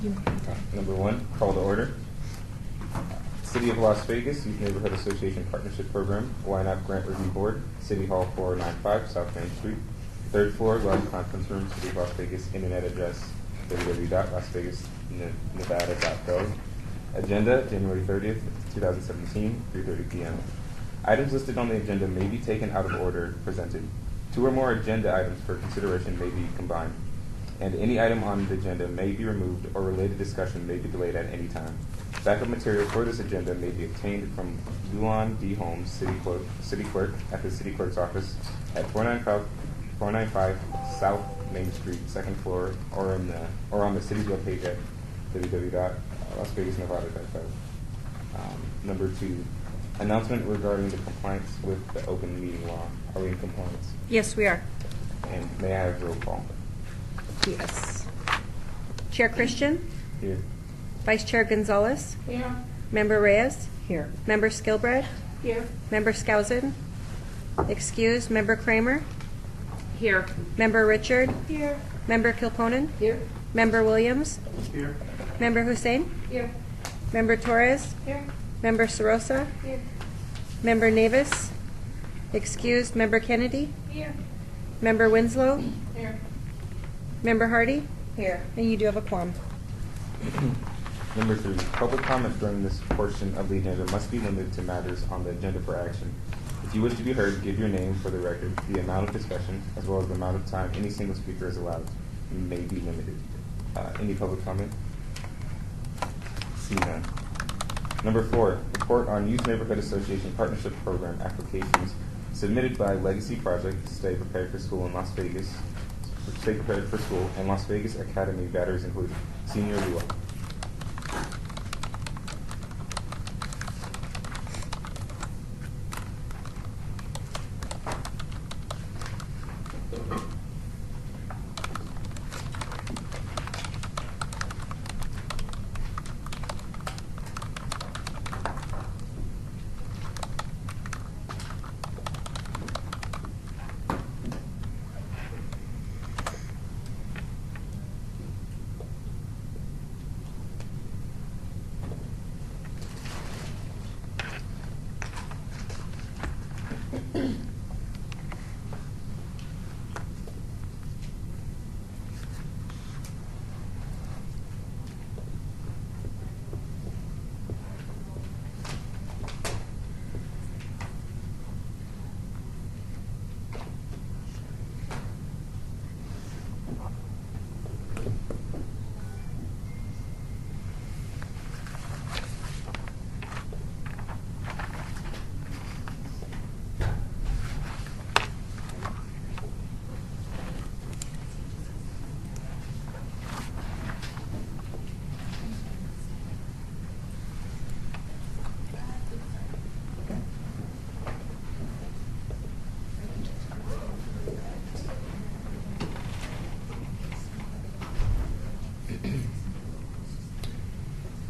Number one, call to order. City of Las Vegas Youth Neighborhood Association Partnership Program, Ynapp Grant Review Board, City Hall 495, South Main Street, 3rd floor, large conference room, City of Las Vegas, internet address, www.lasvegasnevada.gov. Agenda, January 30th, 2017, 3:30 p.m. Items listed on the agenda may be taken out of order presented. 2 or more agenda items for consideration may be combined, and any item on the agenda may be removed or related discussion may be delayed at any time. Backup material for this agenda may be obtained from Luan D. Holmes, City Clerk at the City Clerk's office at 495 South Main Street, 2nd floor, or on the city's webpage at www.lasvegasnevada.gov. Number 2, announcement regarding the compliance with the open meeting law. Are we in compliance? Yes, we are. And may I have roll call? Yes. Chair Christian? Here. Vice Chair Gonzalez? Here. Member Reyes? Here. Member Skilbread? Here. Member Skousen? Excused. Member Kramer? Here. Member Richard? Here. Member Kilponen? Here. Member Williams? Here. Member Hussein? Here. Member Torres? Here. Member Sorosa? Here. Member Navis? Excused. Member Kennedy? Here. Member Winslow? Here. Member Hardy? Here. And you do have a quorum. Number 3, public comment during this portion of the agenda must be limited to matters on the agenda for action. If you wish to be heard, give your name for the record, the amount of discussion, as well as the amount of time any single speaker is allowed. May be limited. Any public comment? See none. Number 4, report on Youth Neighborhood Association Partnership Program applications submitted by Legacy Project, Stay Prepared for School in Las Vegas, Stay Prepared for School, and Las Vegas Academy Batteries included. Senior Lua.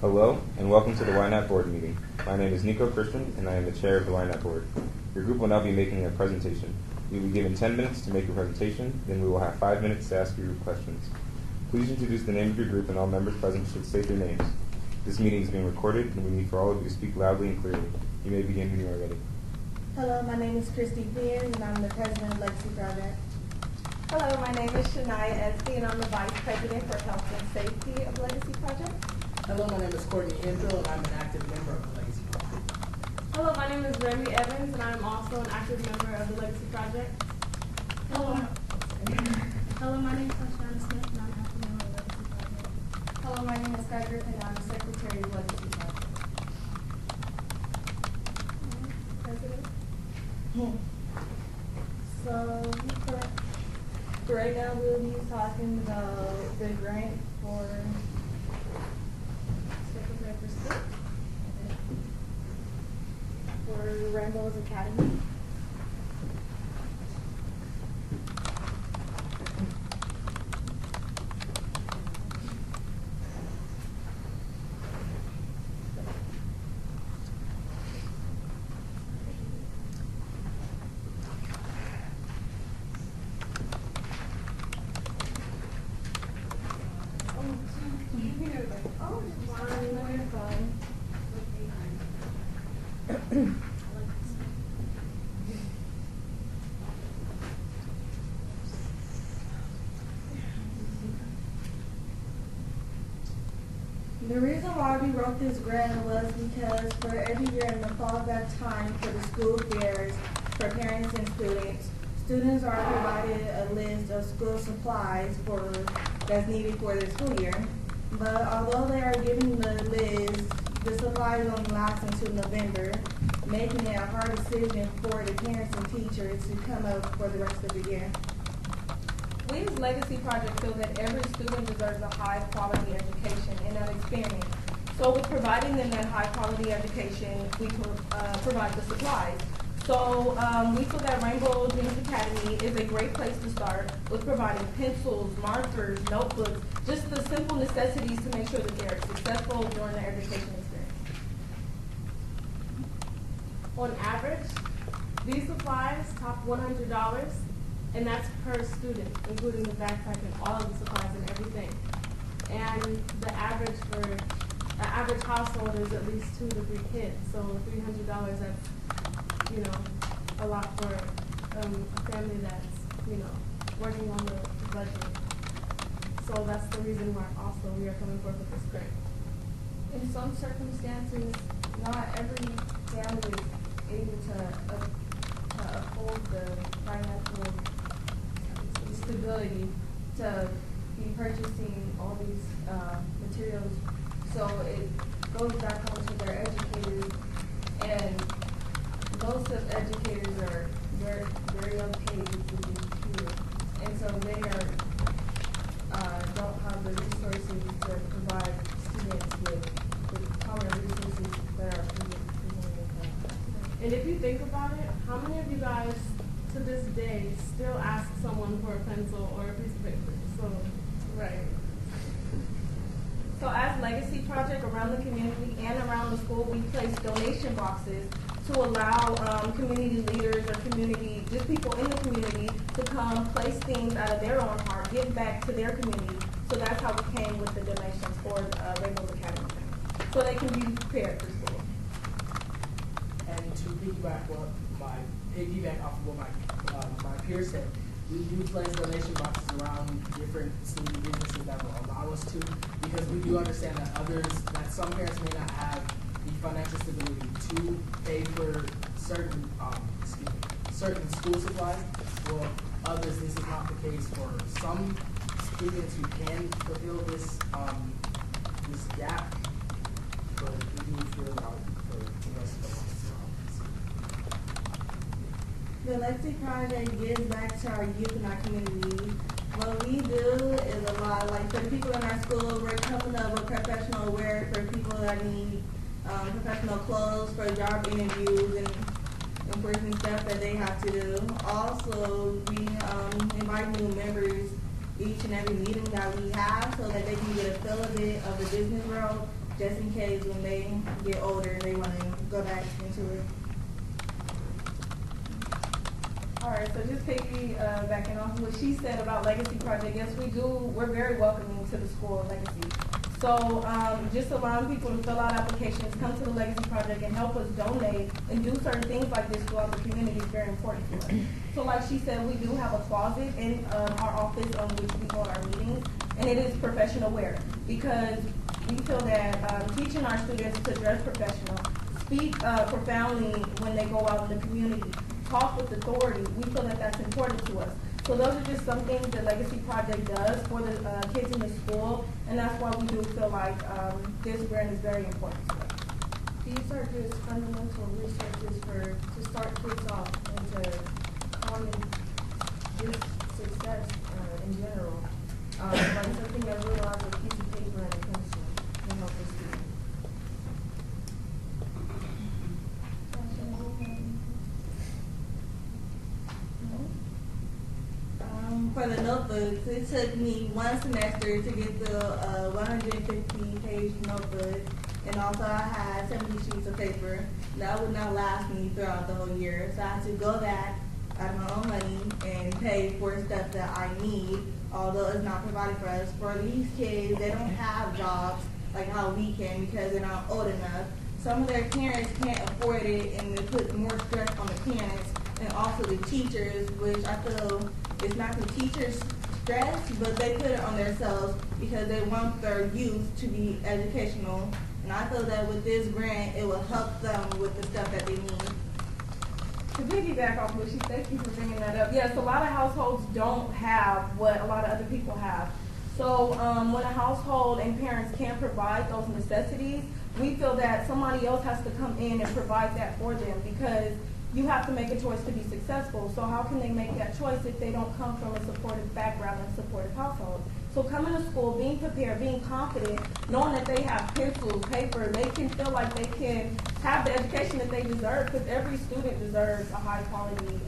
Hello, and welcome to the Ynapp Board meeting. My name is Nico Christian, and I am the chair of the Ynapp Board. Your group will now be making a presentation. You will be given 10 minutes to make your presentation, then we will have 5 minutes to ask you questions. Please introduce the name of your group, and all members present should state their names. This meeting is being recorded, and we need for all of you to speak loudly and clearly. You may begin when you are ready. Hello, my name is Christy Penn, and I'm the president of Legacy Project. Hello, my name is Shania Esty, and I'm the vice president for health and safety of Legacy Project. Hello, my name is Courtney Hendrill, and I'm an active member of the Legacy Project. Hello, my name is Remy Evans, and I'm also an active member of the Legacy Project. Hello. Hello, my name is Tashana Smith, and I'm an active member of the Legacy Project. Hello, my name is Sky Griffin, and I'm the secretary of Legacy Project. President. So, right now we'll be talking about the grant for Rainbow's Academy. The reason why we wrote this grant was because for every year in the fall of that time for the school fairs, for parents and students are provided a list of school supplies that's needed for the school year. But although they are giving the list, the supplies only last until November, making it a hard decision for the parents and teachers to come up for the rest of the year. We as Legacy Project feel that every student deserves a high quality education and an experience. So with providing them that high quality education, we provide the supplies. So we feel that Rainbow Dreams Academy is a great place to start with providing pencils, markers, notebooks, just the simple necessities to make sure that they're successful during their education experience. On average, these supplies top $100, and that's per student, including the backpack and all of the supplies and everything. And the average for an average household is at least 2 to 3 kids. So $300, that's, you know, a lot for a family that's, you know, working on the budget. So that's the reason why also we are coming forth with this grant. In some circumstances, not every family is able to uphold the financial stability to be purchasing all these materials. So it goes back home to their educators, and most of educators are very unpaid to be here, and so they don't have the resources to provide students with common resources that are presented. And if you think about it, how many of you guys to this day still ask someone for a pencil or a piece of paper? So, right. So as Legacy Project around the community and around the school, we place donation boxes to allow community leaders or just people in the community to come place things out of their own heart, give back to their community. So that's how we came with the donations for Rainbow Academy, so they can be prepared for school. And to piggyback off of what my peer said, we do place donation boxes around different student businesses that will allow us to, because we do understand that some parents may not have the financial stability to pay for certain school supplies. For others, this is not the case. For some students who can fulfill this gap, but we do feel out for the rest of us. The Legacy Project gives back to our youth and our community. What we do is a lot. Like for the people in our school, we're coming up with professional wear for people that need professional clothes for job interviews and important stuff that they have to do. Also, we invite new members each and every meeting that we have so that they can get a feel of it of the business world, just in case when they get older they want to go back into it. All right, so just backing off what she said about Legacy Project, yes, we're very welcoming to the school of Legacy. So just allowing people to fill out applications, come to the Legacy Project and help us donate and do certain things like this throughout the community is very important to us. So like she said, we do have a closet in our office on which we hold our meetings, and it is professional wear because we feel that teaching our students to dress professional, speak profoundly when they go out in the community, talk with authority, we feel that that's important to us. So those are just some things that Legacy Project does for the kids in the school, and that's why we do feel like this grant is very important to us. These are just fundamental resources to start kids off into common success in general. Like something as little as a piece of paper and a pencil can help a student. For the notebooks, it took me one semester to get the 150-page notebook, and also I had 70 sheets of paper. That would not last me throughout the whole year, so I had to go back out of my own money and pay for stuff that I need, although it's not provided for us. For these kids, they don't have jobs like how we can because they're not old enough. Some of their parents can't afford it, and it puts more stress on the parents and also the teachers, which I feel it's not the teachers' stress, but they put it on themselves because they want their youth to be educational. And I feel that with this grant, it will help them with the stuff that they need. To piggyback off what she, thank you for bringing that up. Yes, a lot of households don't have what a lot of other people have. So when a household and parents can't provide those necessities, we feel that somebody else has to come in and provide that for them, because you have to make a choice to be successful. So how can they make that choice if they don't come from a supportive background and supportive household? So coming to school, being prepared, being confident, knowing that they have pencils, paper, they can feel like they can have the education that they deserve, because every student deserves a high quality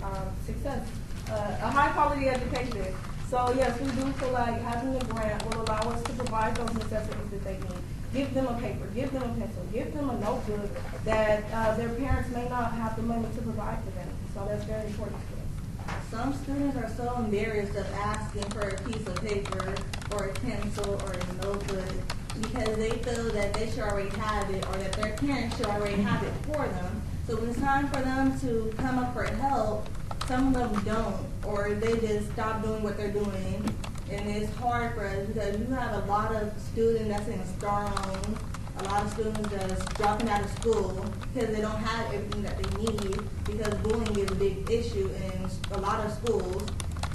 success, a high quality education. So yes, we do feel like having the grant will allow us to provide those necessities that they need. Give them a paper, give them a pencil, give them a notebook that their parents may not have the money to provide for them. So that's very important to us. Some students are so embarrassed of asking for a piece of paper or a pencil or a notebook because they feel that they should already have it or that their parents should already have it for them. So when it's time for them to come up for help, some of them don't, or they just stop doing what they're doing. And it's hard for us because you have a lot of students that's in star loans, a lot of students that's dropping out of school because they don't have everything that they need, because bullying is a big issue in a lot of schools.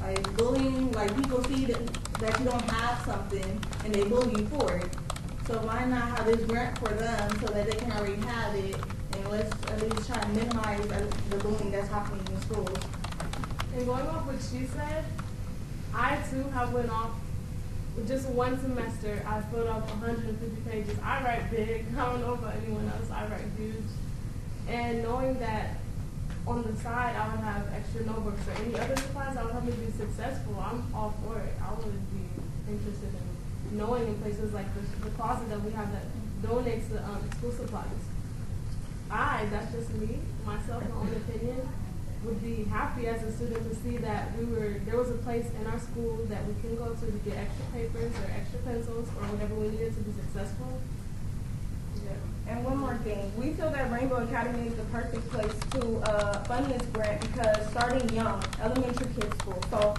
Like bullying, like people see that you don't have something and they bully you for it. So why not have this grant for them so that they can already have it, and let's at least try to minimize the bullying that's happening in schools. And going off what she said, I too have went off with just one semester. I filled out 150 pages. I write big. I don't know about anyone else. I write huge. And knowing that on the side I would have extra notebooks or any other supplies that would help me be successful, I'm all for it. I would be interested in knowing in places like the closet that we have that donates the school supplies. That's just me, myself, my own opinion, would be happy as a student to see that there was a place in our school that we can go to get extra papers or extra pencils or whatever we needed to be successful. Yeah. And one more thing, we feel that Rainbow Academy is the perfect place to fund this grant because starting young, elementary kids school. So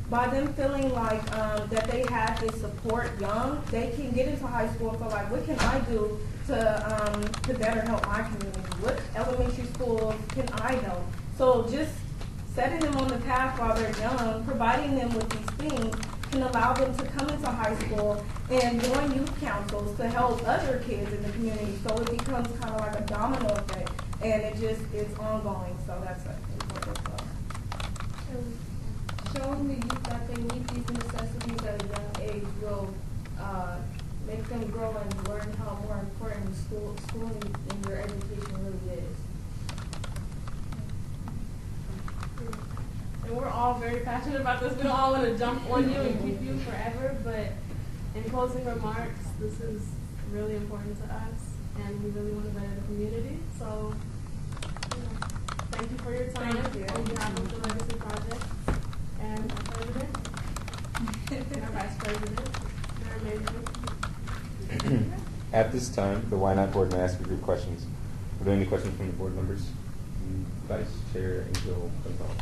by them feeling like that they have this support young, they can get into high school and feel like, what can I do to better help my community? What elementary schools can I help? So just setting them on the path while they're young, providing them with these things can allow them to come into high school and join youth councils to help other kids in the community. So it becomes kind of like a domino effect, and it's ongoing. So that's what it's about. Showing the youth that they need these necessities at a young age will make them grow and learn how more important schooling in your education really is. And we're all very passionate about this. We don't all want to jump on you and keep you forever, but in closing remarks, this is really important to us, and we really want to better the community. So, thank you for your time on behalf of the Legacy Project and our president and our vice president. They're amazing. At this time, the Ynapp board may ask a group questions. Are there any questions from the board members? Vice Chair Angel Gonzalez.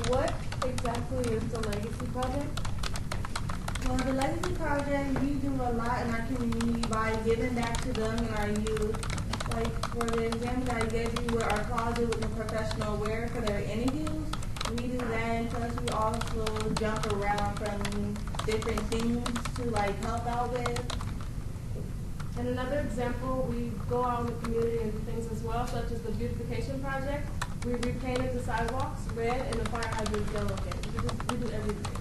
What exactly is the Legacy Project? Well, the Legacy Project, we do a lot in our community by giving back to them and our youth. Like for the example that I gave you with our closet with the professional wear for their interviews, we do that, and plus we also jump around from different things to like help out with. And another example, we go out in the community and do things as well, such as the beautification project. We repainted the sidewalks red and the fire hydrants yellow again. We do everything.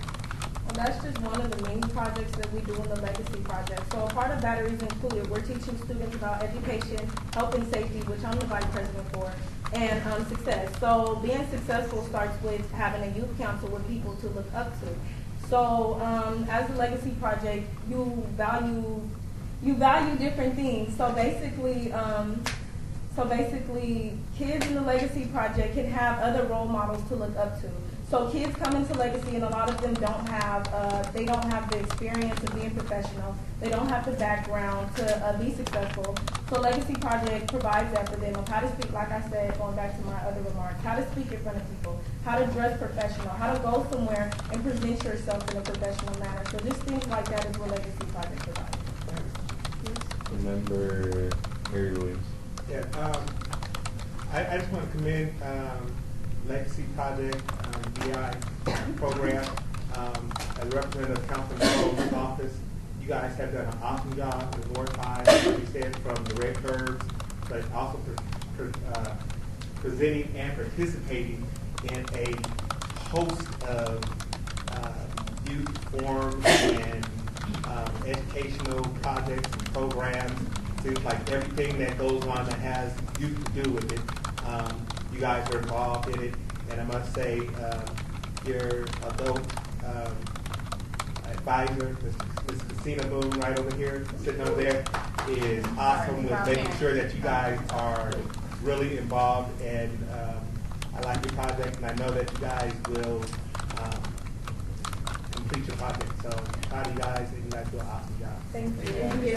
Well, that's just one of the main projects that we do in the Legacy Project. So a part of that is included, we're teaching students about education, health and safety, which I'm the vice president for, and success. So being successful starts with having a youth council with people to look up to. So as a Legacy Project, you value different things. So basically, kids in the Legacy Project can have other role models to look up to. So kids come into Legacy, and a lot of them don't have the experience of being professional. They don't have the background to be successful. So Legacy Project provides that for them of how to speak, like I said, going back to my other remarks, how to speak in front of people, how to dress professional, how to go somewhere and present yourself in a professional manner. So just things like that is what Legacy Project provides. Member Harry Williams. Yeah, I just want to commend Legacy Project, BI program, as a representative of Councilman Cole's office. You guys have done an awesome job in the North High, like you said, from the red curves, but also presenting and participating in a host of youth forums and educational projects and programs. Seems like everything that goes on that has youth to do with it, you guys are involved in it. And I must say, your adult advisor, Ms. Casina Boone, right over here, sitting over there, is awesome with making sure that you guys are really involved. And I like your project, and I know that you guys will complete your project. So proud of you guys, and you guys do an awesome job. Thank you.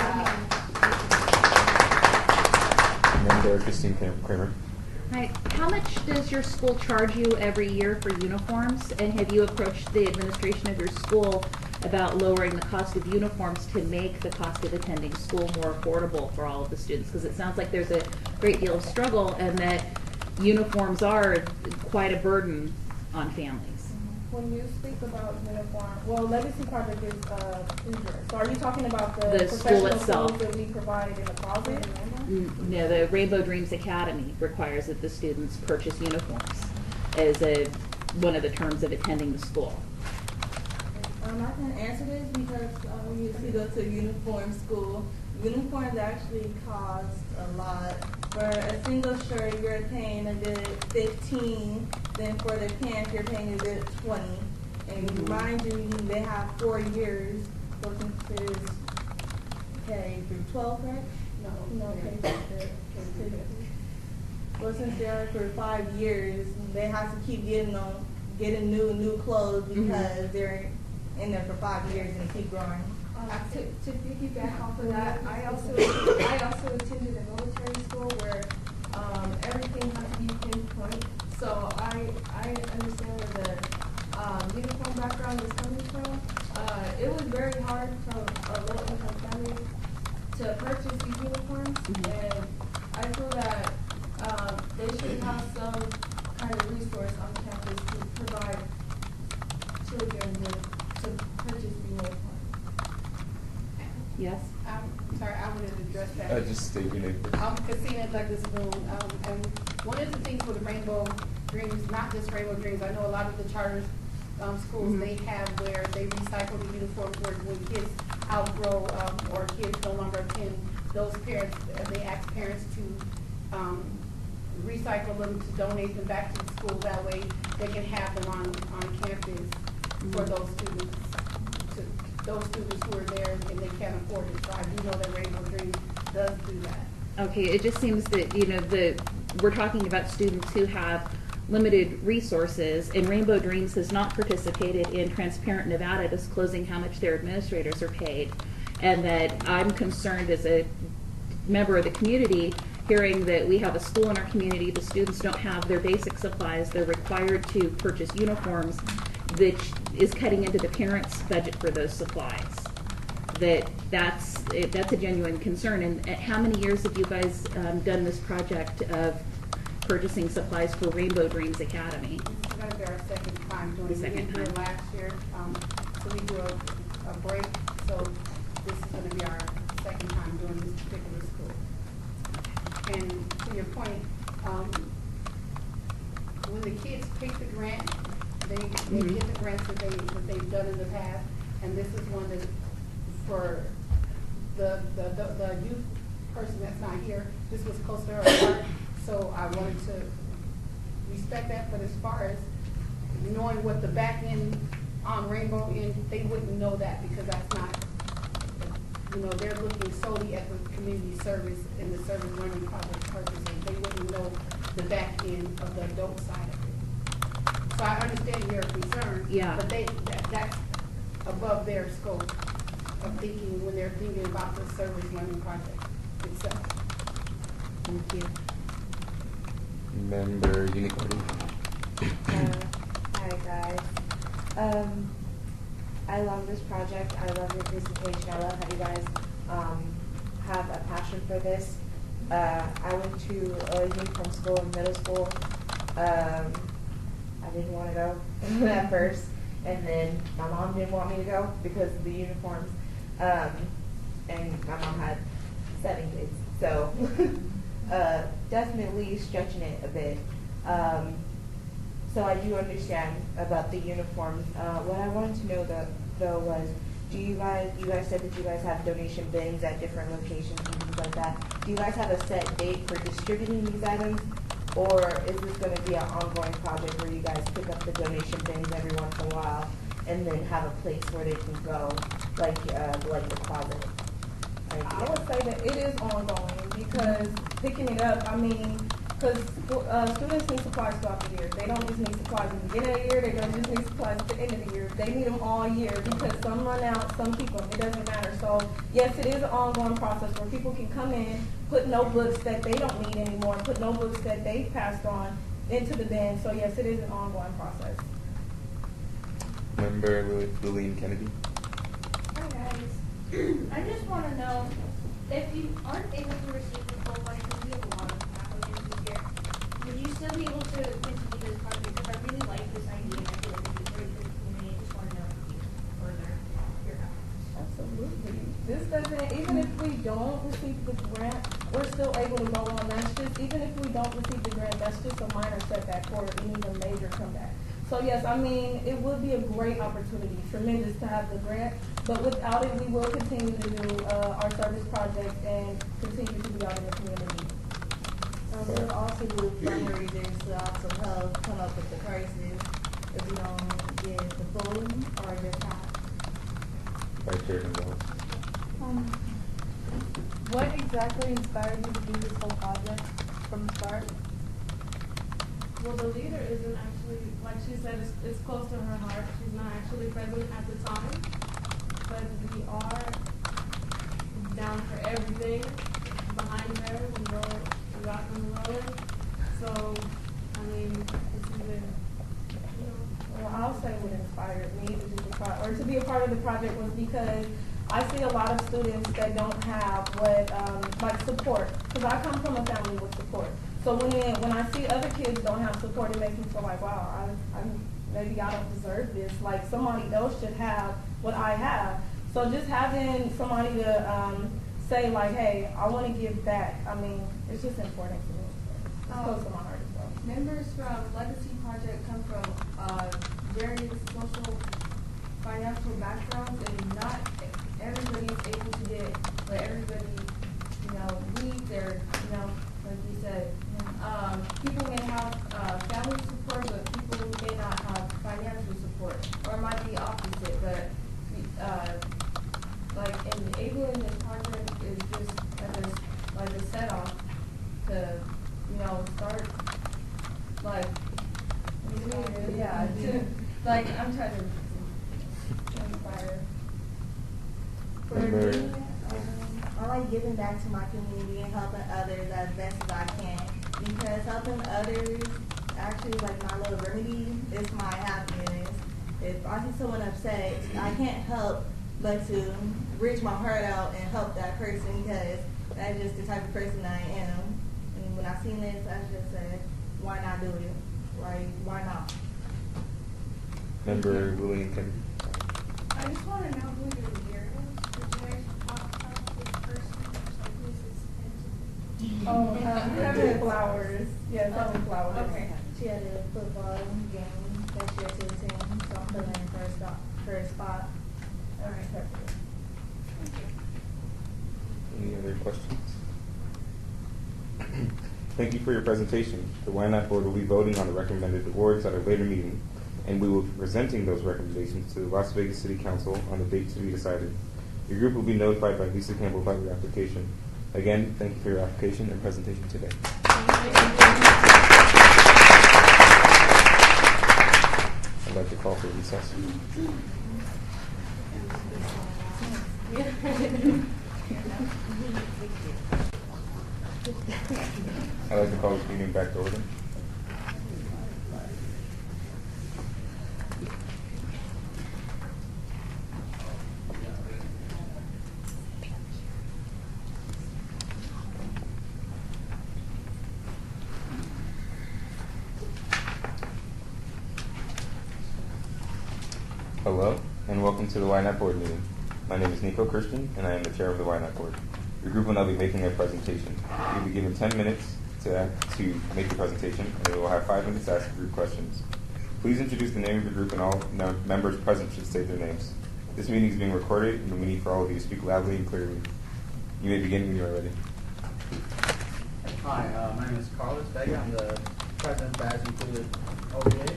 Member Christine Kramer. Hi. How much does your school charge you every year for uniforms? And have you approached the administration of your school about lowering the cost of uniforms to make the cost of attending school more affordable for all of the students? Because it sounds like there's a great deal of struggle and that uniforms are quite a burden on families. When you speak about uniform, well, Legacy Project is free dress. So are you talking about the school professional itself clothes that we provide in the closet? No, the Rainbow Dreams Academy requires that the students purchase uniforms as one of the terms of attending the school. I can answer this because we used to go to a uniform school. Uniforms actually cost a lot. For a single shirt, you're paying a good $15. Then for the pants, you're paying a good $20. And mind you, they have 4 years. So since it is K through 12, right? No, K through 5. Well, since they're for 5 years, they have to keep getting new clothes because they're in there for 5 years and keep growing. To piggyback off of that, I also attended a military school where everything has to be pinpoint. So I understand where the uniform background is coming from. It was very hard from a low income family to purchase these uniforms, and I feel that they should have some kind of resource on campus to provide children to purchase the uniform. Yes? I'm sorry, I wanted to address that. Just state your name. I'm Casina Douglas Boone, and one of the things with Rainbow Dreams, not just Rainbow Dreams, I know a lot of the charter schools, they have where they recycle the uniforms where when kids outgrow or kids no longer attend, those parents, they ask parents to recycle them, to donate them back to the school. That way they can have them on campus for those students. Those students who are there and they can't afford it. So I do know that Rainbow Dream does do that. Okay, it just seems that, we're talking about students who have limited resources, and Rainbow Dreams has not participated in Transparent Nevada disclosing how much their administrators are paid. And that I'm concerned as a member of the community, hearing that we have a school in our community, the students don't have their basic supplies, they're required to purchase uniforms, which is cutting into the parents' budget for those supplies. That's a genuine concern. And how many years have you guys done this project of purchasing supplies for Rainbow Dreams Academy? This is going to be our second time doing it. We didn't do it last year, so we do a break. So this is going to be our second time doing this particular school. And to your point, when the kids pick the grant, they get the grants that they've done in the past, and this is one that for the youth person that's not here, this was close to her heart, so I wanted to respect that. But as far as knowing what the back end on Rainbow end, they wouldn't know that because that's not, they're looking solely at the community service and the service learning project purposes. They wouldn't know the back end of the adult side of it. So I understand your concern. Yeah. But that's above their scope of thinking when they're thinking about the service learning project itself. Thank you. Member Ynapp. Hi guys. I love this project. I love your presentation. I love how you guys have a passion for this. I went to a uniform school in middle school. I didn't want to go at first, and then my mom didn't want me to go because of the uniforms. And my mom had 7 kids, so definitely stretching it a bit. So I do understand about the uniforms. What I wanted to know though was, you guys said that you guys have donation bins at different locations and things like that. Do you guys have a set date for distributing these items, or is this going to be an ongoing project where you guys pick up the donation bins every once in a while and then have a place where they can go, like the closet? I would say that it is ongoing because picking it up, I mean, because students need supplies throughout the year. They don't just need supplies at the beginning of the year, they don't just need supplies at the end of the year. They need them all year because some run out, some keep them. It doesn't matter. So, yes, it is an ongoing process where people can come in, put notebooks that they don't need anymore, put notebooks that they've passed on into the bin. So, yes, it is an ongoing process. Member Lillian Kennedy. Hi guys. I just want to know if you aren't able to receive the full money, because we have a lot of applicants this year, would you still be able to continue this project? Because I really like this idea and I feel like it'd be great for the community. I just want to know if you further your efforts. Absolutely. This doesn't, even if we don't receive the grant, we're still able to go on. That's just, even if we don't receive the grant, that's just a minor setback for any even major comeback. So yes, I mean, it would be a great opportunity, tremendous to have the grant, but without it, we will continue to do our service project and continue to be out in the community. We'll also do fundraisers to also help come up with the prices if we don't get the full or just half. Vice Chair Gonzalez. What exactly inspired you to do this whole project from the start? Well, the leader isn't actually, like she said, it's close to her heart. She's not actually present at the time, but we are down for everything behind her. We rock and rolling. So, I mean, it's even, you know. Well, I'll say what inspired me to do the or to be a part of the project was because I see a lot of students that don't have what, like support, because I come from a family with support. So when I see other kids don't have support, it makes me feel like, wow, maybe I don't deserve this. Like somebody else should have what I have. So just having somebody to say like, hey, I want to give back. I mean, it's just important to me. It's close to my heart as well. Members from Legacy Project come from various social, financial backgrounds, and not everybody is able to get what everybody, needs. Or, like you said, people may have family support, but people may not have financial support, or it might be opposite. But like enabling this project is just like a set off to start like I'm trying to inspire. For me, I like giving back to my community and helping others as best as I can, because helping others actually like my little remedy is my happiness. If I see someone upset, I can't help but to reach my heart out and help that person, because that's just the type of person I am. And when I seen this, I just said, why not do it? Like, why not? Member Lillian Kennedy. I just want to know who your leader is. Did you guys talk about this person or something? Oh, Heaven Flowers. Yes, Heaven Flowers. Okay. She had a football game that she had to attend, so I'm filling in for a spot. All right, perfect. Any other questions? Thank you for your presentation. The Ynapp Board will be voting on the recommended awards at a later meeting, and we will be presenting those recommendations to the Las Vegas City Council on the date to be decided. Your group will be notified by Lisa Campbell about your application. Again, thank you for your application and presentation today. like to call for recess. I'd like to call this meeting back to order. Hello, and welcome to the Ynapp Board meeting. My name is Nico Christian, and I am the chair of the Ynapp Board. Your group will now be making a presentation. You'll be given 10 minutes to make the presentation, and you will have 5 minutes to ask group questions. Please introduce the name of your group, and all members present should state their names. This meeting is being recorded, and we need for all of you to speak loudly and clearly. You may begin when you are ready. Hi, my name is Carlos Vega. I'm the president of Badge Included OVA.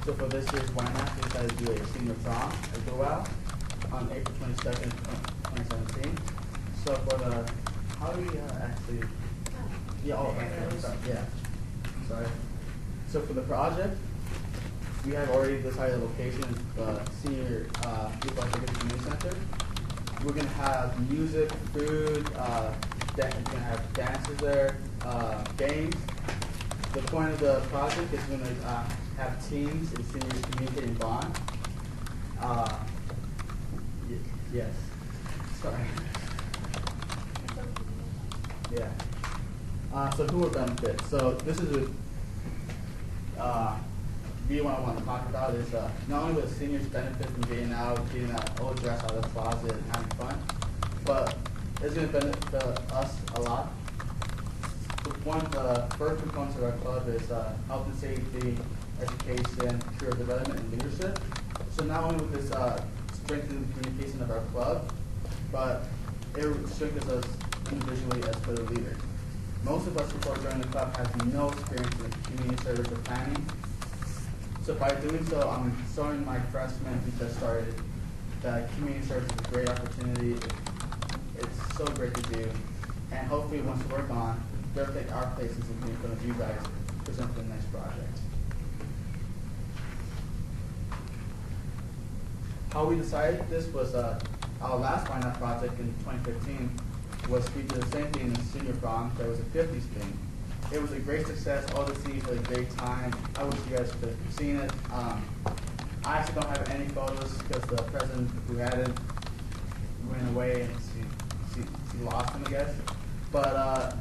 So for this year's Ynapp, we decided to do a senior prom at Goa on April 22nd, 2017. So for the, how do we actually, yeah, oh, okay, sorry, yeah, sorry. So for the project, we have already decided the location, the senior youth athletic community center. We're gonna have music, food, we're gonna have dances there, games. The point of the project is we're gonna have teams and seniors communicate and bond. Yes, sorry. Yeah. So who will benefit? So this is a view I want to talk about is not only will the seniors benefit from getting that old dress out of the closet and having fun, but it's going to benefit us a lot. One of the first components of our club is health and safety, education, career development, and leadership. So not only will this strengthen the communication of our club, but it strengthens us individually as further leaders. Most of us before joining the club have no experience in community service or planning. So by doing so, I'm showing my freshmen who just started that community service is a great opportunity. It's so great to do. And hopefully once we're gone, they'll take our places and be in front of you guys to present the next project. How we decided this was our last Ynapp project in 2015 was we did the same thing in the senior prom. There was a 50s thing. It was a great success. All the seniors had a great time. I wish you guys could have seen it. I actually don't have any photos because the president who had it went away and she lost them, I guess. But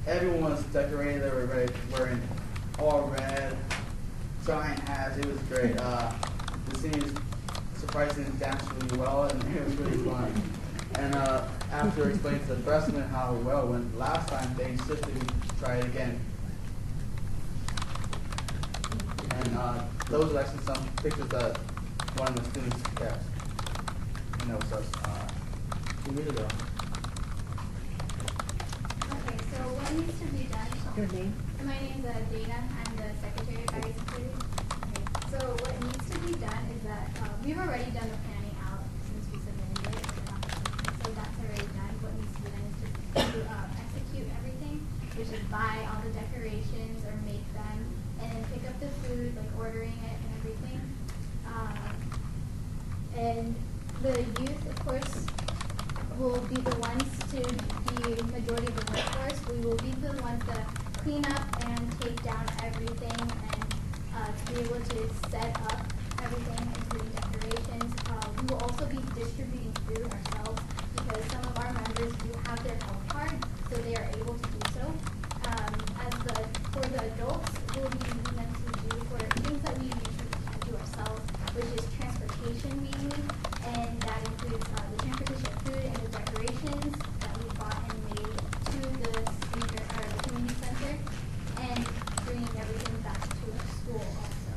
everyone was decorated. They were wearing all red, giant hats. It was great. The seniors surprisingly danced really well, and it was really fun. And after explaining to the freshmen how well it went last time, they insisted we try it again. And those are actually some pictures that one of the students kept. And that was us 2 years ago. Okay, so what needs to be done? Your name? My name's Dana. I'm the secretary of Badge Included. Okay, so what needs to be done is that we've already done the planning out since we submitted it. So that's already done. What needs to be done is just to execute everything, which is buy all the decorations or make them, and then pick up the food, like ordering it and everything. And the youth, of course, will be the ones to be majority of the workforce. We will be the ones that clean up and take down everything and to be able to set up everything, including decorations. We will also be distributing food ourselves because some of our members do have their health card, so they are able to do so. For the adults, we'll be using them to do for things that we usually can't do ourselves, which is transportation mainly, and that includes the transportation of food and the decorations that we bought and made to the community center, and bringing everything back to our school also.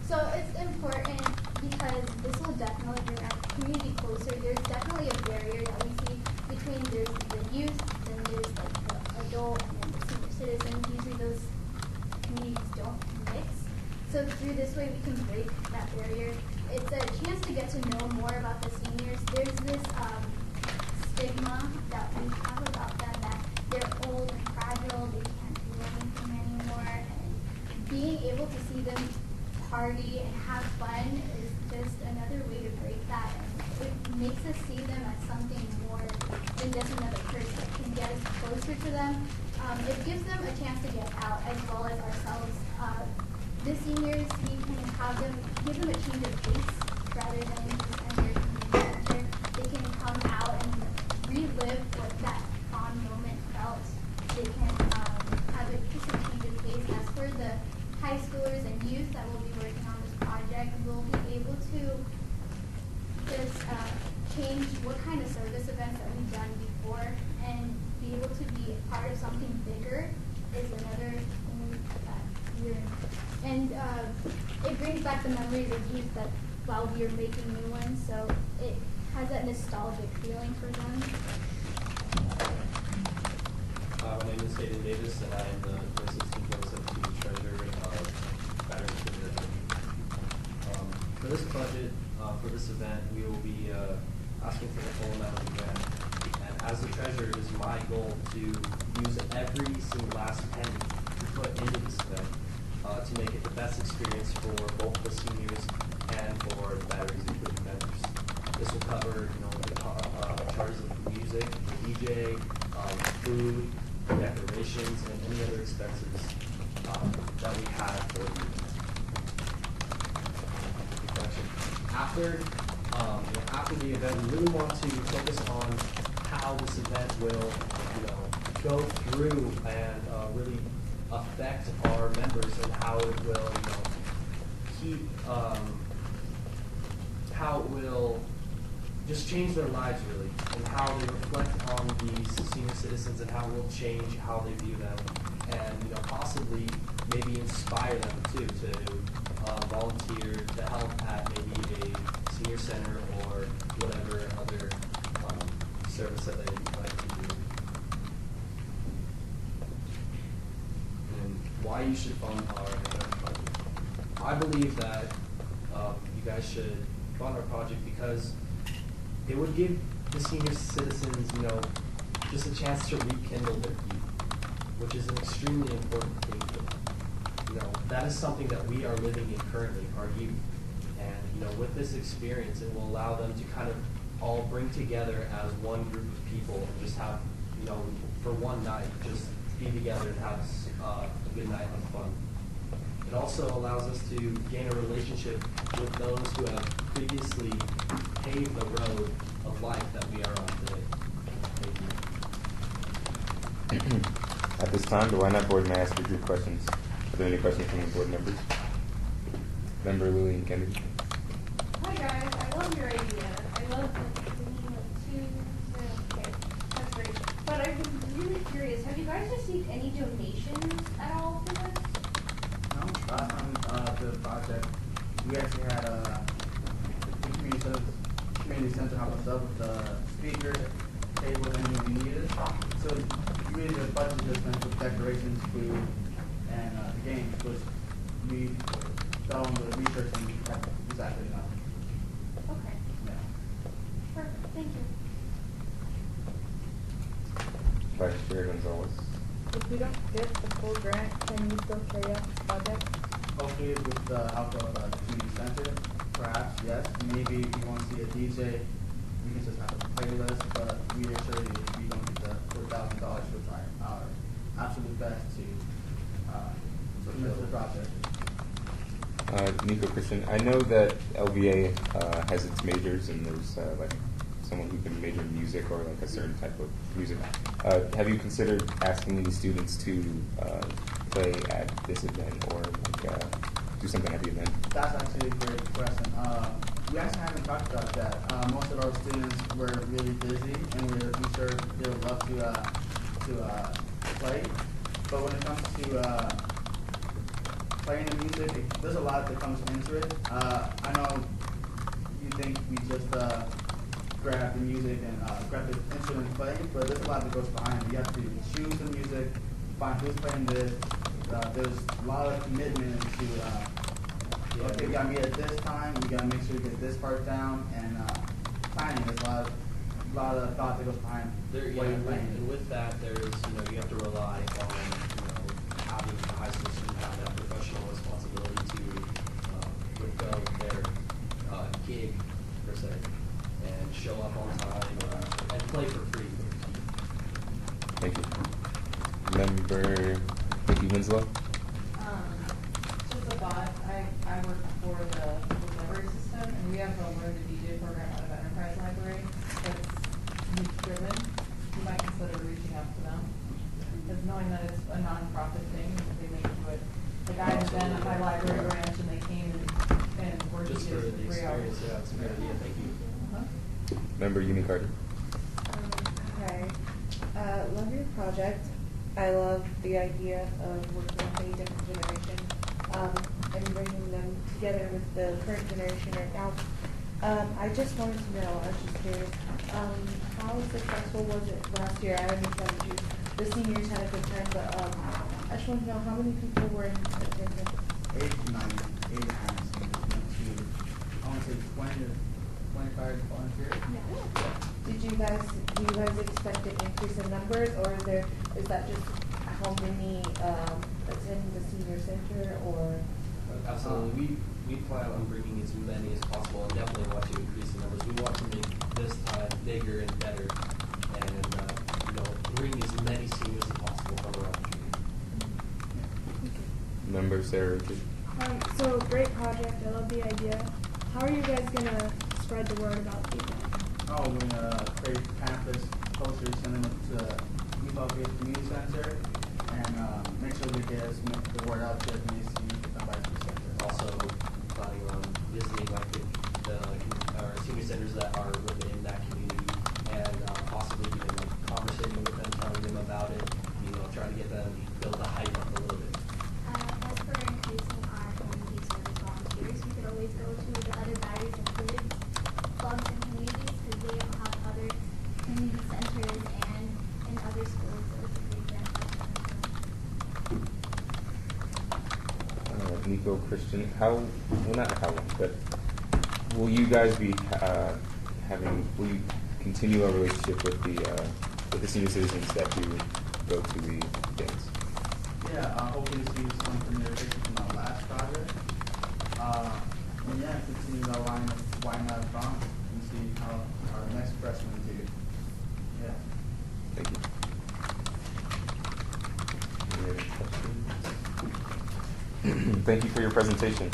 So it's important because this will definitely bring our community closer. There's definitely a barrier that we see between there's the youth, then there's like the adult, and then the senior citizens. Usually those communities don't mix. So through this way we can break that barrier. It's a chance to get to know more about the seniors. There's this stigma that we have about them that they're old and fragile, they can't do anything anymore, and being able able to see them party and have fun is just another way to break that. And it makes us see them as something more than just another person. It can get us closer to them. It gives them a chance to get out as well as ourselves. The seniors, we can have them, give them a change of pace rather than just enter community center. They can come out and relive what that fond moment felt. They can have just a change of pace. As for the high schoolers and youth that will be working on this project, we'll be able to just change what kind of service events that we've done before and be able to be part of something bigger is another thing that we're, and it brings back the memories of youth that while we are making new ones, so it has that nostalgic feeling for them. My name is Hayden Davis, and I am the Assistant 2017 Treasurer of Veterans Division. For this budget, for this event, we will be asking for the full amount of the grant. And as the Treasurer, it is my goal to use every single last penny to put into this event to make it the best experience for both the seniors and for the batteries including members. This will cover, the charges of the music, the DJ, food, decorations, and any other expenses that we have for the event. After the event, we really want to focus on how this event will, go through and really affect our members and how it will, keep, how it will just change their lives really, and how they reflect on these senior citizens and how it will change how they view them, and possibly maybe inspire them too to volunteer to help at maybe a senior center or whatever other service that they would like to do. And why you should fund our project. I believe that you guys should fund our project because it would give the senior citizens, just a chance to rekindle their youth, which is an extremely important thing for them. That is something that we are living in currently, our youth. And, with this experience, it will allow them to kind of all bring together as one group of people and just have, for one night, just be together and have a good night of fun. It also allows us to gain a relationship with those who have previously paved the road of life that we are on today. Thank you. At this time, the Ynapp Board may ask a few questions. Are there any questions from the board members? Member Lillian Kennedy. Hi guys, I love your idea. I love the thinking of okay, that's great. But I'm really curious, have you guys received any donations at all for this? No, last time the project, we actually had the community center help us out with the speakers, tables, anything we needed. So really the budget just went with decorations, food, and the games, which we done the research and had exactly enough. Okay. Yeah. Perfect, thank you. Vice Chair Gonzalez. If we don't get the full grant, can we still carry out this project? Hopefully with the help of the community center, perhaps, yes. Maybe if you want to see a DJ, we can just have a playlist, but we assure you if we don't get the $4,000, we'll try our absolute best to submit to the project. Nico Christian, I know that LVA has its majors, and there's like someone who can major in music or like a certain type of music. Have you considered asking any students to play at this event or like do something at the event? That's actually a great question. We actually haven't talked about that. Most of our students were really busy, and I'm sure they would love to play. But when it comes to playing the music, there's a lot that comes into it. I know you think we just grab the music and grab the instrument and play, but there's a lot that goes behind it. You have to choose the music, find who's playing this. There's a lot of commitment to, okay, we gotta meet at this time, we gotta make sure we get this part down, and planning. There's a lot of thought that goes behind what you're playing. And with that, there's, you have to rely on, having the high school student have that professional responsibility fulfill their gig per se, and show up on time and play for free. Thank you. Member Vicky Winslow. Just a thought, I work for the library system, and we have a Learn to DJ program out of Enterprise Library that's youth driven. You might consider reaching out to them, because knowing that it's a nonprofit thing, they may do it. The guys then at my library branch, and they came and worked Just for DJs the for 3 hours. experience, yeah, it's a great idea, thank you. Member Uni Carter. Okay. Love your project. I love the idea of working with a different generation and bringing them together with the current generation right now. I just wanted to know, I was just curious, how successful was it last year? I understand the seniors had a good time, but I just want to know how many people were in attendance? 8 to 9, 8 to 9 students. I want to say 20 to 25 volunteers. Do you guys expect an increase in numbers, or is that just how many attend the senior center, or? Absolutely. We plan on bringing as many as possible, and definitely want to increase the numbers. We want to make this time bigger and better, and bring as many seniors as possible from around the community. Member Sarah Richard. So great project. I love the idea. How are you guys gonna spread the word about the event? Oh, we're gonna create pamphlets, posters, send them to the Ynapp Community Center, and make sure we get the word out to the community center. Also planning on visiting our senior centers that are within that community, and possibly even conversating with them, telling them about it, trying to get them, build the hype up a little bit. As for increasing our community service volunteers, we could always go to the other diaries included clubs and communities, because they don't have other community centers and in other schools, so it's a great benefit. Nico Christian, not how long, but will you guys be will you continue a relationship with the senior citizens that do go to the dance? Yeah, hopefully see some communication from our last project. And yeah, continue the line of why not from and see how our next freshman do. Yeah. Thank you. Any other questions? Thank you for your presentation.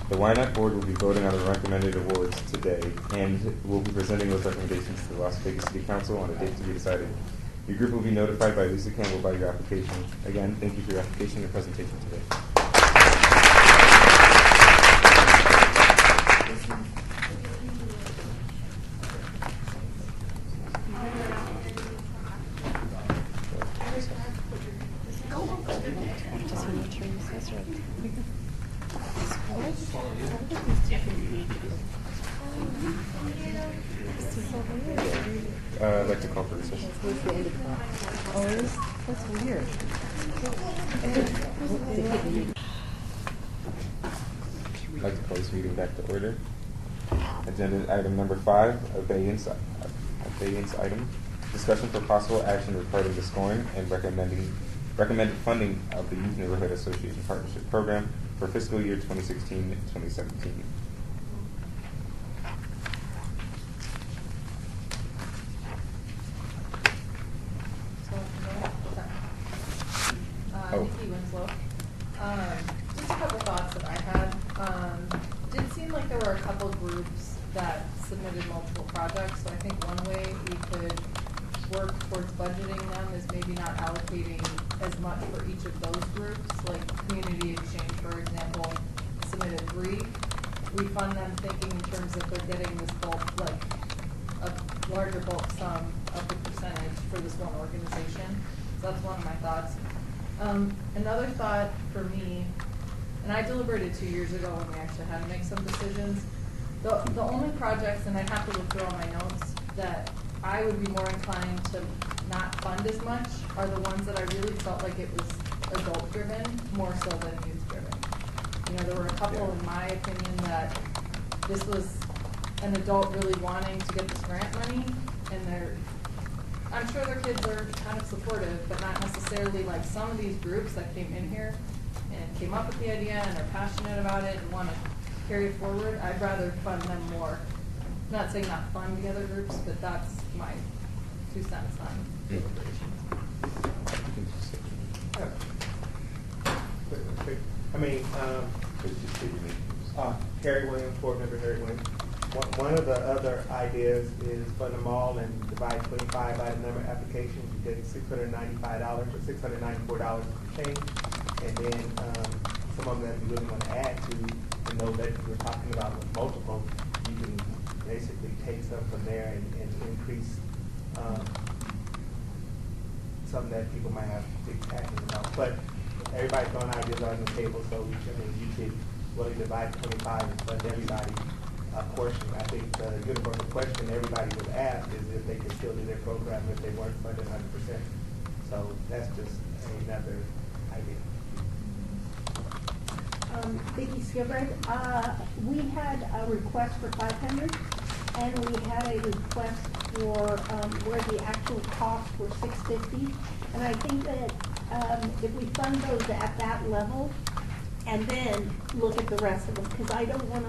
The Ynapp Board will be voting on the recommended awards today, and will be presenting those recommendations to the Las Vegas City Council on a date to be decided. Your group will be notified by Lisa Campbell about your application. Again, thank you for your application and presentation today. I'd like to call for recess. That's weird. I'd like to call this meeting back to order. Agenda item number 5, abeyance item. Discussion for possible action regarding the scoring and recommended funding of the Youth Neighborhood Association Partnership Program for fiscal year 2016-2017. Nikki Winslow. Just a couple thoughts that I had. Did seem like there were a couple groups that submitted multiple projects, so I think one way we could work towards budgeting them is maybe not allocating as much for each of those groups. Like Community Exchange, for example, submitted 3. We fund them thinking in terms of they're getting this bulk, like a larger bulk sum of the percentage for this one organization. So that's one of my thoughts. Another thought for me, and I deliberated 2 years ago when we actually had to make some decisions. The only projects, and I have to look through all my notes, that I would be more inclined to not fund as much are the ones that I really felt like it was adult driven more so than youth driven. There were a couple, in my opinion, that this was an adult really wanting to get this grant money, and I'm sure their kids are kind of supportive, but not necessarily like some of these groups that came in here and came up with the idea and are passionate about it and want to carry it forward, I'd rather fund them more. I'm not saying not fund the other groups, but that's my 2 cents on deliberations. I mean, Harry Williams, board member Harry Williams. One of the other ideas is fund them all and divide 25 by the number of applications. You get $695 or $694 per change. And then some of them that you really want to add to, and know that we're talking about with multiple, you can basically take some from there and increase something that people might have to take action about. But everybody's throwing ideas on the table, so you could really divide 25 and fund everybody a portion. I think the universal question everybody would ask is if they could still do their program if they weren't funded 100%. So that's just another idea. Vicki Skilbert, we had a request for 500, and we had a request for where the actual costs were 650. And I think that if we fund those at that level, and then look at the rest of them, because I don't want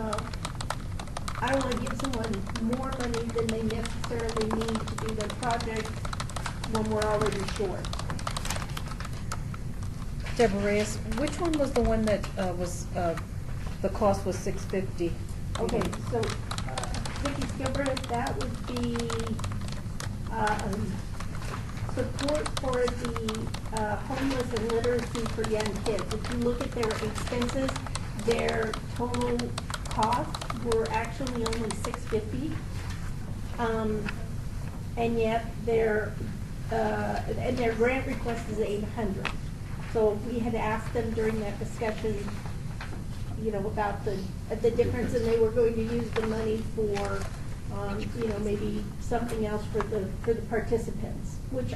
to give someone more money than they necessarily need to do their project when we're already short. Deborah Reyes, which one was the one that was the cost was $650? Okay, so Vicki Skilbert, that would be support for the homeless and literacy for young kids. If you look at their expenses, their total costs were actually only $650, and yet their grant request is $800. So we had asked them during that discussion, about the difference, and they were going to use the money for, maybe something else for the participants, which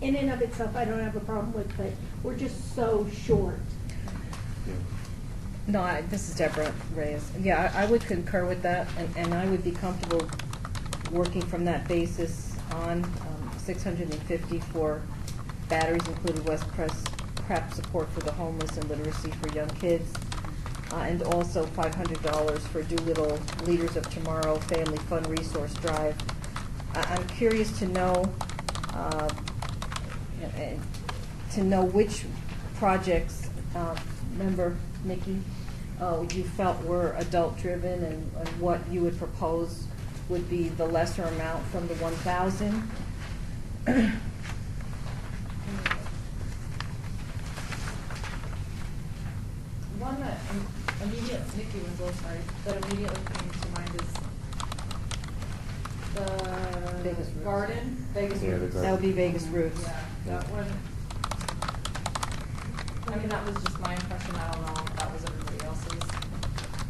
in and of itself I don't have a problem with, but we're just so short. No, this is Deborah Reyes. Yeah, I would concur with that, and I would be comfortable working from that basis on $650 for batteries, including West Prep support for the homeless and literacy for young kids, and also $500 for Doolittle Leaders of Tomorrow Family Fund Resource Drive. I'm curious to know which projects, Member Nikki, you felt were adult-driven, and what you would propose would be the lesser amount from the 1,000. One that Nikki was so sorry, that immediately came to mind is the Vegas Roots. Garden, Vegas Yeah, Roots. That would be Vegas Roots. Yeah, that one. I mean, that was just my impression. I don't know if that was everybody else's.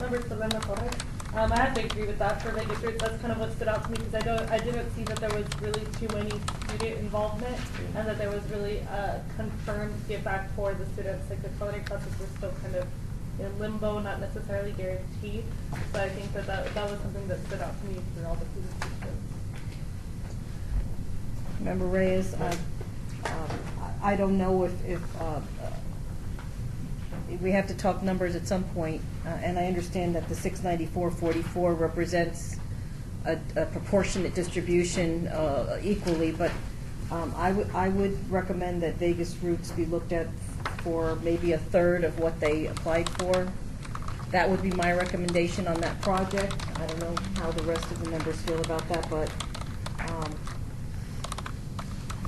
Member Savannah Flores. I have to agree with that for Vegas Roots. That's kind of what stood out to me, because I didn't see that there was really too many student involvement, and that there was really a confirmed give back for the students. Like the coding classes were still kind of in limbo, not necessarily guaranteed. So I think that was something that stood out to me for all the students. Member Reyes, I don't know if we have to talk numbers at some point, and I understand that the 694.44 represents a proportionate distribution equally, but I would recommend that Vegas Roots be looked at for maybe a third of what they applied for. That would be my recommendation on that project. I don't know how the rest of the members feel about that, but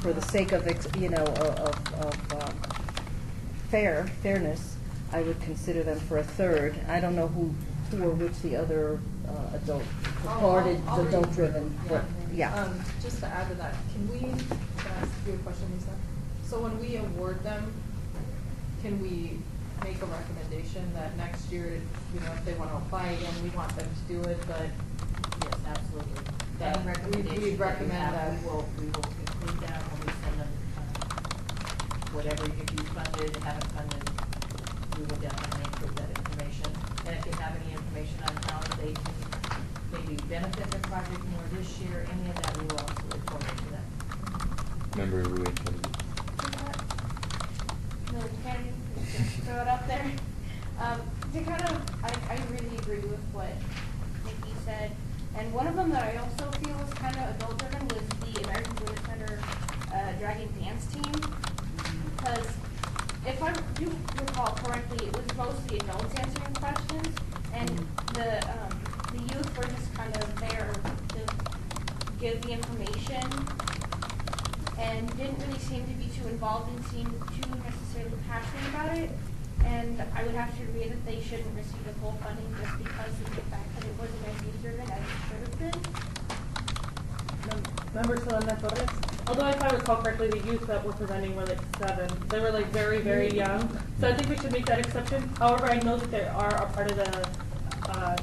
for the sake of fairness, I would consider them for a third. I don't know who or which the other purported adult-driven. Yeah. Just to add to that, can I ask you a question, Lisa? So when we award them, can we make a recommendation that next year, if they want to apply again, we want them to do it, but yes, absolutely. That Any recommendation we'd recommend that that. we will include that when we send them whatever, if you funded, haven't funded, we will definitely include that information. And if they have any information on how they can maybe benefit the project more this year, any of that, we will also report into that. Member Ruiz Kennedy. No, Kennedy, just throw it up there. To kind of, I really agree with what Nikki said. And one of them that I also feel was kind of adult driven was the American Women's Center Dragon Dance Team. Because if I do recall correctly, it was mostly adults answering questions, and the youth were just kind of there to give the information and didn't really seem to be too involved and seem too necessarily passionate about it. And I would have to agree that they shouldn't receive the full funding just because of the fact that it wasn't as user-driven as it should have been. Member Selena Torres? Although if I recall correctly, the youth that were presenting were like 7. They were like very, very young. So I think we should make that exception. However, I know that they are a part of the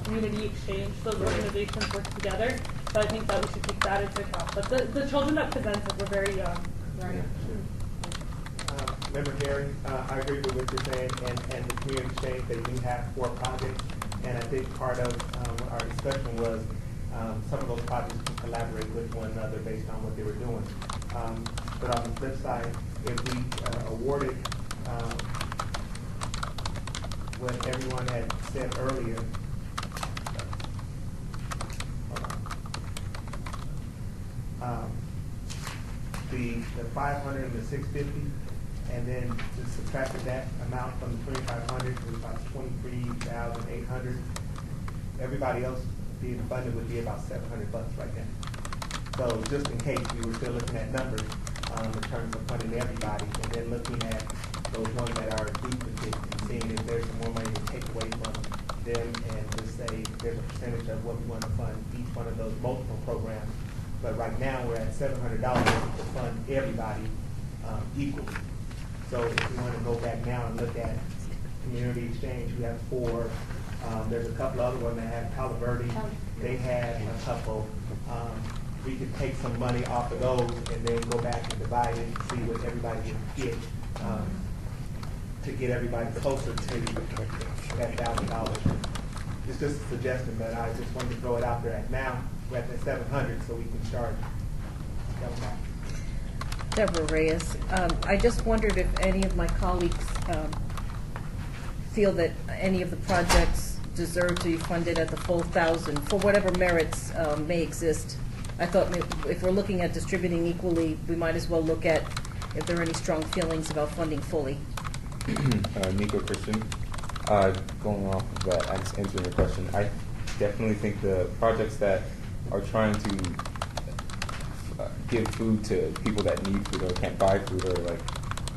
community exchange. Those organizations work together. So I think that we should take that into account. But the children that presented were very young. Right. Member Gary, I agree with what you're saying, and the community exchange that you have for projects. And I think part of what our discussion was some of those projects can collaborate with one another based on what they were doing. But on the flip side, if we awarded what everyone had said earlier, the 500 and the 650, and then just subtracted that amount from the 2,500 to about 23,800. Everybody else being funded would be about $700 right now. So just in case we were still looking at numbers in terms of funding everybody, and then looking at those ones that are duplicate and seeing if there's some more money to take away from them, and just say there's a percentage of what we want to fund each one of those multiple programs. But right now we're at $700 to fund everybody equally. So if we want to go back now and look at community exchange, we have 4. There's a couple other ones that have Palo Verde. They had a couple. We could take some money off of those and then go back and divide it and see what everybody would get to get everybody closer to that $1,000. It's just a suggestion, but I just wanted to throw it out there. At now we're at the 700, so we can start going back. Deborah Reyes. I just wondered if any of my colleagues feel that any of the projects deserve to be funded at the full 1,000 for whatever merits may exist. I thought maybe if we're looking at distributing equally, we might as well look at if there are any strong feelings about funding fully. Nico Christian, going off of that, I just answering your question. I definitely think the projects that are trying to give food to people that need food or can't buy food,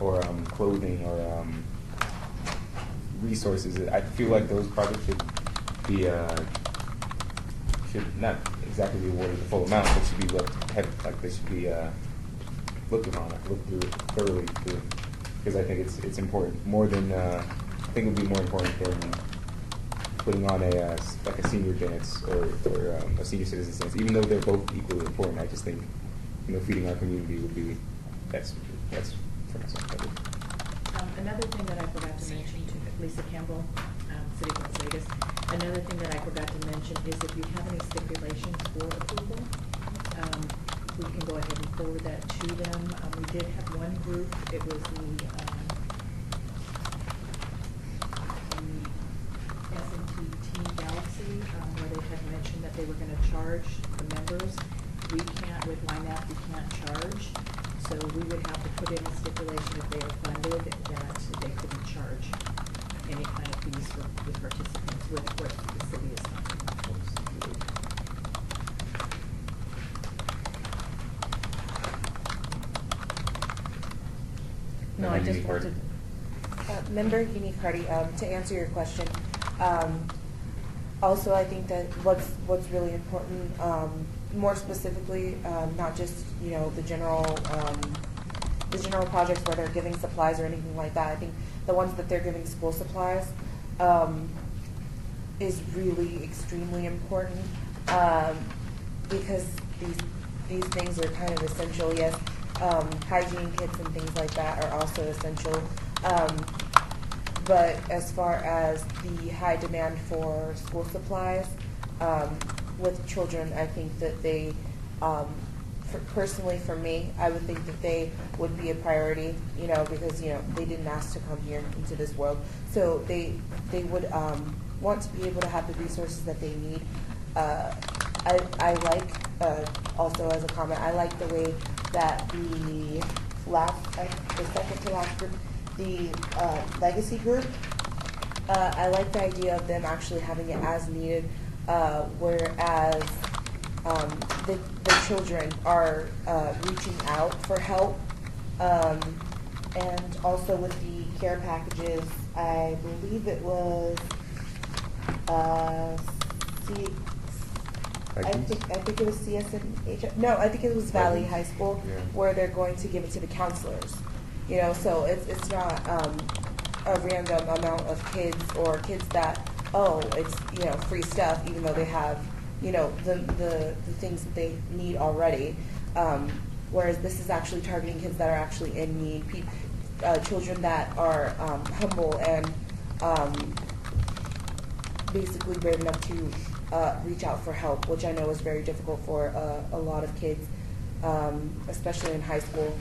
or clothing or resources, I feel like those projects should be should not exactly be awarded the full amount, but should be they should be looked through thoroughly through, because I think it's important more than I think it would be more important than putting on a senior dance or a senior citizens dance, even though they're both equally important. I just think feeding our community would be that's for myself. Another thing that I forgot to mention to Lisa Campbell, City of Las Vegas, another thing that I forgot to mention is if you have any stipulations for approval, we can go ahead and forward that to them. We did have one group, it was the S&T Team Galaxy, where they had mentioned that they were going to charge the members. We can't, with Ynapp, we can't charge. So we would have to put in a stipulation if they are funded that they couldn't charge any kind of fees for the participants with what the city is funding. No, I just wanted. Member Unique Hardy, to answer your question, also I think that what's really important, more specifically, not just the general projects where they're giving supplies or anything like that. I think the ones that they're giving school supplies is really extremely important because these things are kind of essential. Yes, hygiene kits and things like that are also essential. But as far as the high demand for school supplies with children, I think that they personally for me, I would think that they would be a priority, because, they didn't ask to come here into this world. So they would want to be able to have the resources that they need. I like, also as a comment, I like the way that the second to last group, the legacy group, I like the idea of them actually having it as needed, whereas the children are reaching out for help. And also with the care packages, I believe it was I think it was CSNH. No, I think it was Valley High School, where they're going to give it to the counselors. So it's not a random amount of kids or kids that it's free stuff, even though they have the things that they need already. Whereas this is actually targeting kids that are actually in need, children that are humble and basically brave enough to reach out for help, which I know is very difficult for a lot of kids, especially in high school.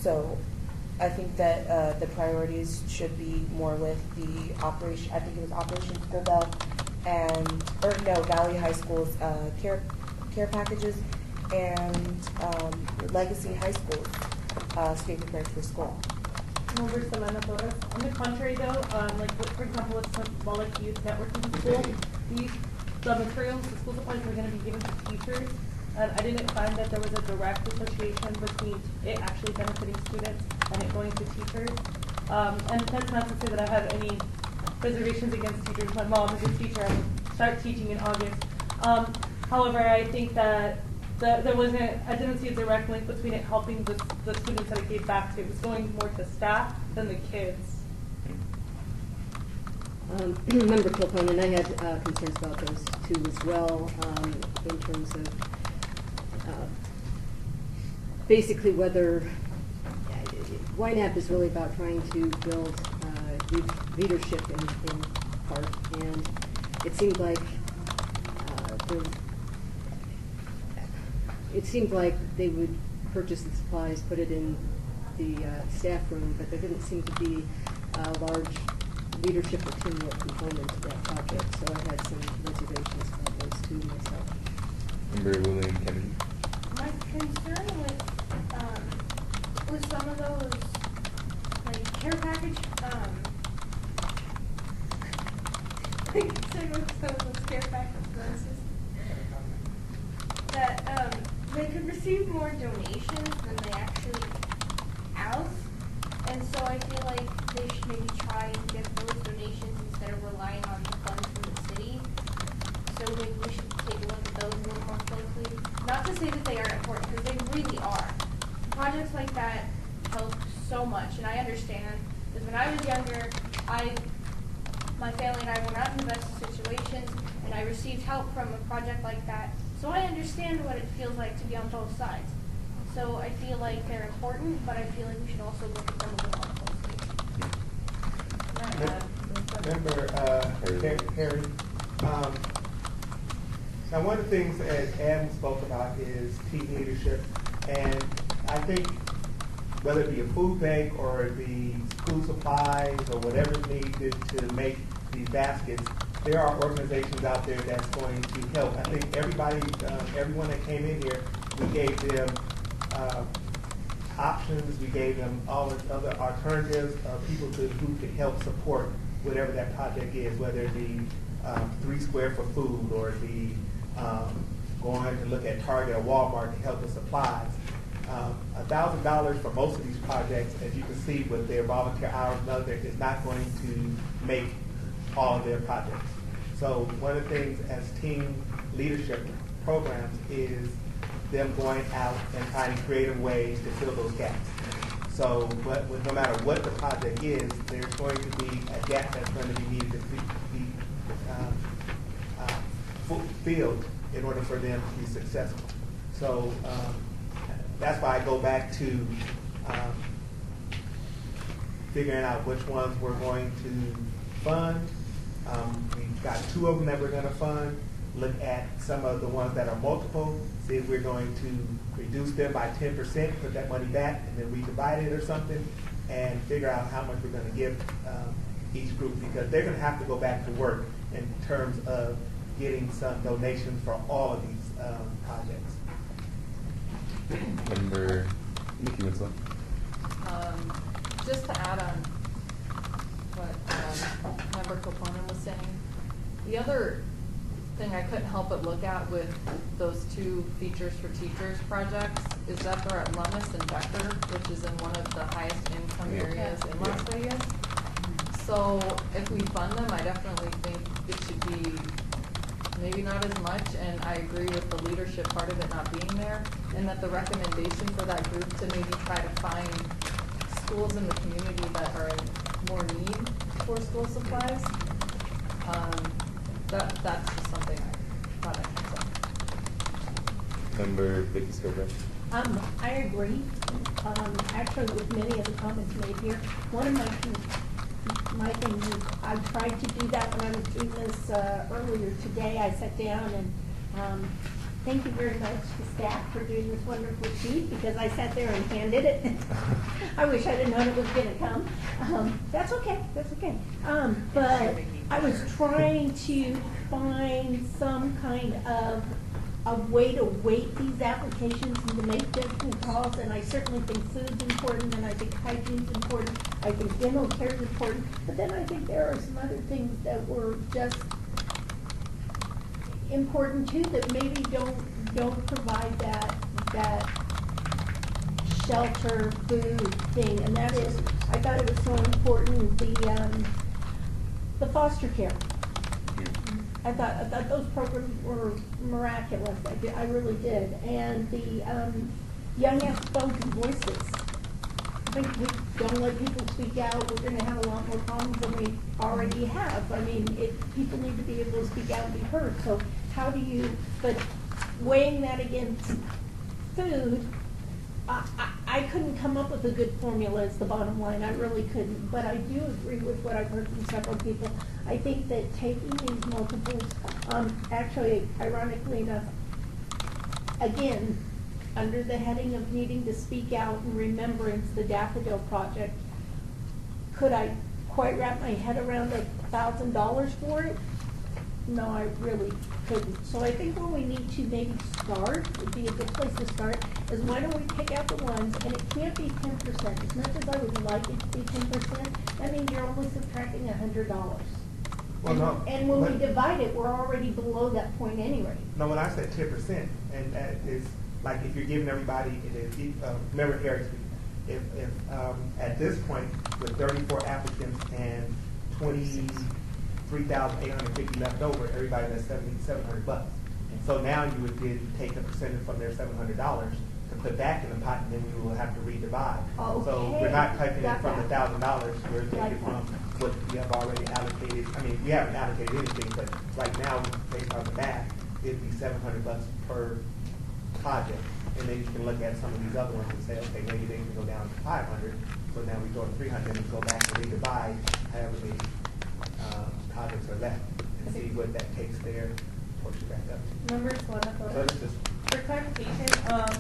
So I think that the priorities should be more with the operation. I think it was Operation School Bell Valley High School's care packages, and Legacy High School's Stay Prepared for School. Member Selena Torres. On the contrary, though, for example, with symbolic youth networking school, the materials, the school supplies are going to be given to teachers. And I didn't find that there was a direct association between it actually benefiting students and it going to teachers. And that's not to say that I have any reservations against teachers. My mom is a teacher. I will start teaching in August. However, I think that I didn't see a direct link between it helping the students that it gave back to. It was going more to staff than the kids. Member Kilpone, and I had concerns about those two as well, in terms of basically whether Ynapp is really about trying to build youth leadership in part, and it seemed like they would purchase the supplies, put it in the staff room, but there didn't seem to be a large leadership or teamwork component to that project, so I had some reservations about those two myself. Member William Kennedy. My concern with some of those care package, that they could receive more donations than they actually have, and so I feel like they should maybe try and get those donations instead of relying on the funds from the city. So maybe we should take a look at those a little more closely. Not to say that they aren't important, because they really are. Projects like that help so much, and I understand, because when I was younger, my family and I were not in the best of situations, and I received help from a project like that. So I understand what it feels like to be on both sides. So I feel like they're important, but I feel like we should also look at them a little more closely. Member Harry, now one of the things that Adam spoke about is team leadership, and I think whether it be a food bank or it be school supplies or whatever is needed to make these baskets, there are organizations out there that's going to help. I think everyone that came in here, we gave them options, we gave them all the other alternatives of people who could help support whatever that project is, whether it be 3 Square for food, or it be going to look at Target or Walmart to help with supplies. $1,000 for most of these projects, as you can see with their volunteer hours and other, is not going to make all of their projects. So one of the things as team leadership programs is them going out and finding creative ways to fill those gaps. So, but no matter what the project is, there's going to be a gap that's going to be needed to be filled in order for them to be successful. So that's why I go back to figuring out which ones we're going to fund. We've got 2 of them that we're going to fund. look at some of the ones that are multiple, see if we're going to reduce them by 10%, put that money back, and then redivide it or something, and figure out how much we're going to give each group, because they're going to have to go back to work in terms of getting some donations for all of these projects. Member Nikki Winslow. Just to add on what Member Koponen was saying, the other thing I couldn't help but look at with those two Features for Teachers projects is that they're at Lummis and Becker, which is in one of the highest income areas in Las Vegas. So if we fund them, I definitely think it should be maybe not as much, and I agree with the leadership part of it not being there, and that the recommendation for that group to maybe try to find schools in the community that are in more need for school supplies, that's just something I thought I'd say. Member Vicky Scobert. I agree, actually with many of the comments made here. One of my things is I tried to do that when I was doing this earlier today. I sat down and thank you very much to staff for doing this wonderful sheet, because I sat there and handed it. I wish I'd have known it was going to come. That's okay, that's okay. But I was trying to find some kind of a way to weight these applications and to make judgment calls, and I certainly think food's important, and I think hygiene's important, I think dental care is important, but then I think there are some other things that were just important too, that maybe don't provide that shelter food thing, and that is, I thought it was so important, the foster care. I thought those programs were miraculous. I really did. And the young outspoken voices. I think we don't let people speak out. We're going to have a lot more problems than we already have. I mean, people need to be able to speak out and be heard. So how do you? But weighing that against food, I couldn't come up with a good formula is the bottom line. I really couldn't. But I do agree with what I've heard from several people. I think that taking these multiples, actually, ironically enough, again, under the heading of needing to speak out in remembrance the Daffodil Project, could I quite wrap my head around $1,000 for it? No, I really couldn't. So I think where we need to maybe start, would be a good place to start, is why don't we pick out the ones, and it can't be 10%. As much as I would like it to be 10%, that means you're only subtracting $100. Well, no. And when we divide it, we're already below that point anyway. No, when I said 10%, and that is like if you're giving everybody, remember Eric, if at this point with 34 applicants and 23,850 left over, everybody that's $700. So now you would then take a percentage from their $700 to put back in the pot, and then we will have to redivide. Okay. So we're not taking it from the $1,000. We're taking it from what we have already allocated. I mean, we haven't allocated anything, but right now, based on the math, it'd be $700 per project. And then you can look at some of these other ones and say, okay, maybe they can go down to 500. So now we go to 300 and go back and redivide however many projects are left and see what that takes their portion back up. Members, So let's just for clarification,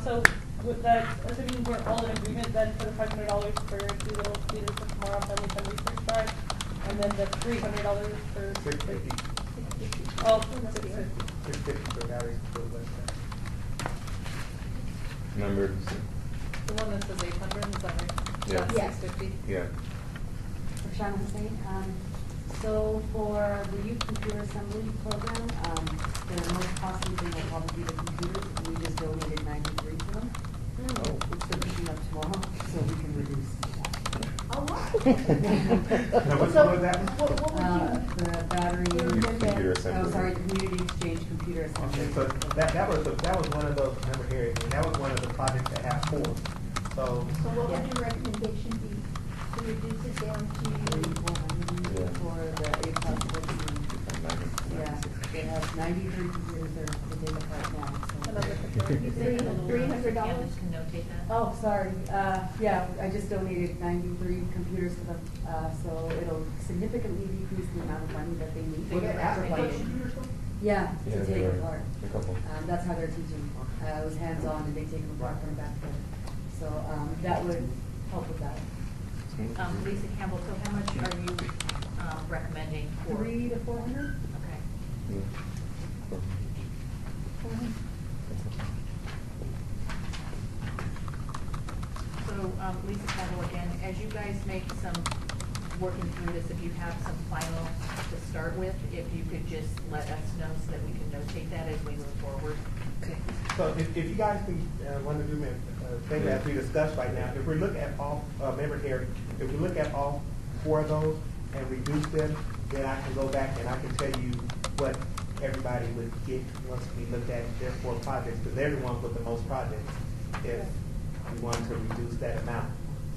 so with that, assuming we're all in agreement, then for the $500 for two little leaders for tomorrow family fun research drive, and then the $300 for $650. Oh, $650 for Gary's for the website. Member. The one that says 800, is that right? Yeah. That's Yes. 650? Yeah. Sharon Hussein. So for the youth computer assembly program, the most costly thing will probably be the computers. We just donated 93 to them, which they're picking up tomorrow, so we can reduce that. Oh, wow. Now, what was that? What would you? The battery. Computer assembly. Oh, sorry, the community exchange computer assembly. Okay, so that was one of those, remember here, and that was one of the projects that had 4. So So what would your recommendation be to reduce it down to? For the A plus yeah, they have 93 computers that are in the right now. $300? Notate that. Oh, sorry. Yeah, I just donated 93 computers to them, so it'll significantly decrease the amount of money that they need. Well, for they asked for providing. Yeah, Yeah, to they take were apart. a couple. That's how they're teaching. It was hands-on and they take them apart from back there. So that would help with that. Lisa Campbell, so how much are you recommending for? 300 to 400. Okay. So, Lisa Campbell, again, as you guys make some, working through this, if you have some final to start with, if you could just let us know so that we can notate that as we move forward. Okay. So if you guys want to do me a thing that we discussed right now, if we look at all, member Harry, if we look at all 4 of those and reduce them, then I can go back and I can tell you what everybody would get once we looked at their 4 projects, because they're the ones with the most projects, if we wanted to reduce that amount.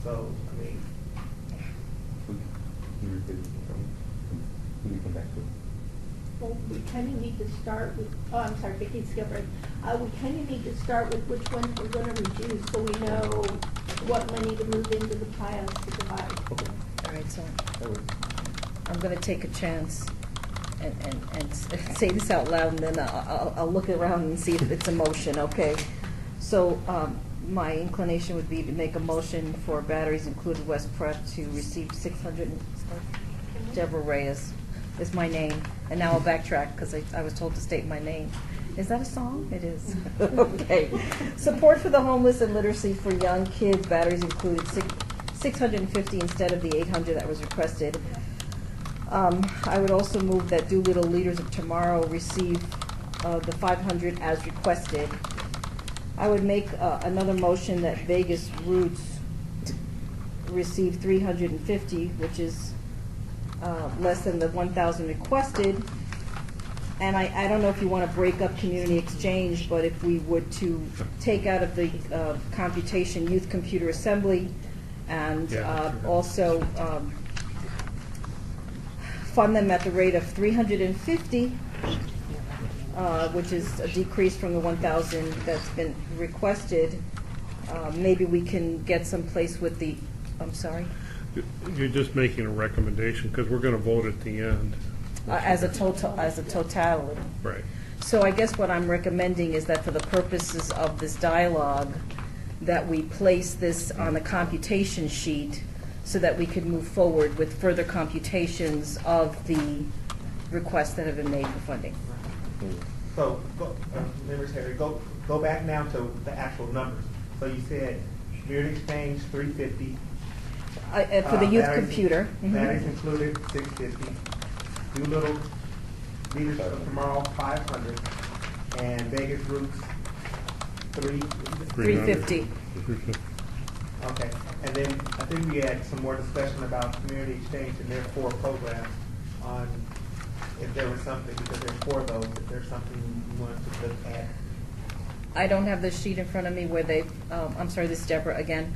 So, I mean, Who do you come back to? Well, we kind of need to start with, I'm sorry, Vicki Skipper. We kind of need to start with which ones we're going to reduce so we know what money to move into the piles to divide. Okay. All right, so That works. I'm going to take a chance and say this out loud, and then I'll look around and see if it's a motion, okay? So my inclination would be to make a motion for batteries included West Prep to receive 600, Deborah Reyes is my name, and now I'll backtrack because I was told to state my name. Is that a song? It is. Okay. Support for the homeless and literacy for young kids, batteries included 650 instead of the 800 that was requested. I would also move that Doolittle Leaders of Tomorrow receive the 500 as requested. I would make another motion that Vegas Roots receive 350, which is less than the 1,000 requested. And I don't know if you want to break up community exchange, but if we would to take out of the computation youth computer assembly and also fund them at the rate of 350, which is a decrease from the 1,000 that's been requested. Maybe we can get someplace with the, I'm sorry? You're just making a recommendation because we're going to vote at the end. As a totality. Right. So I guess what I'm recommending is that for the purposes of this dialogue, that we place this on the computation sheet so that we could move forward with further computations of the requests that have been made for funding. so members Harry, go back now to the actual numbers. So you said Community Exchange 350. For the youth batteries, computer. Batteries included 650. Doolittle Leaders of Tomorrow 500. And Vegas Roots 350. Okay. And then I think we had some more discussion about Community Exchange and their 4 programs on if there was something, because there's 4 of those, if there's something you wanted to look at. I don't have the sheet in front of me where they, I'm sorry, this is Deborah again.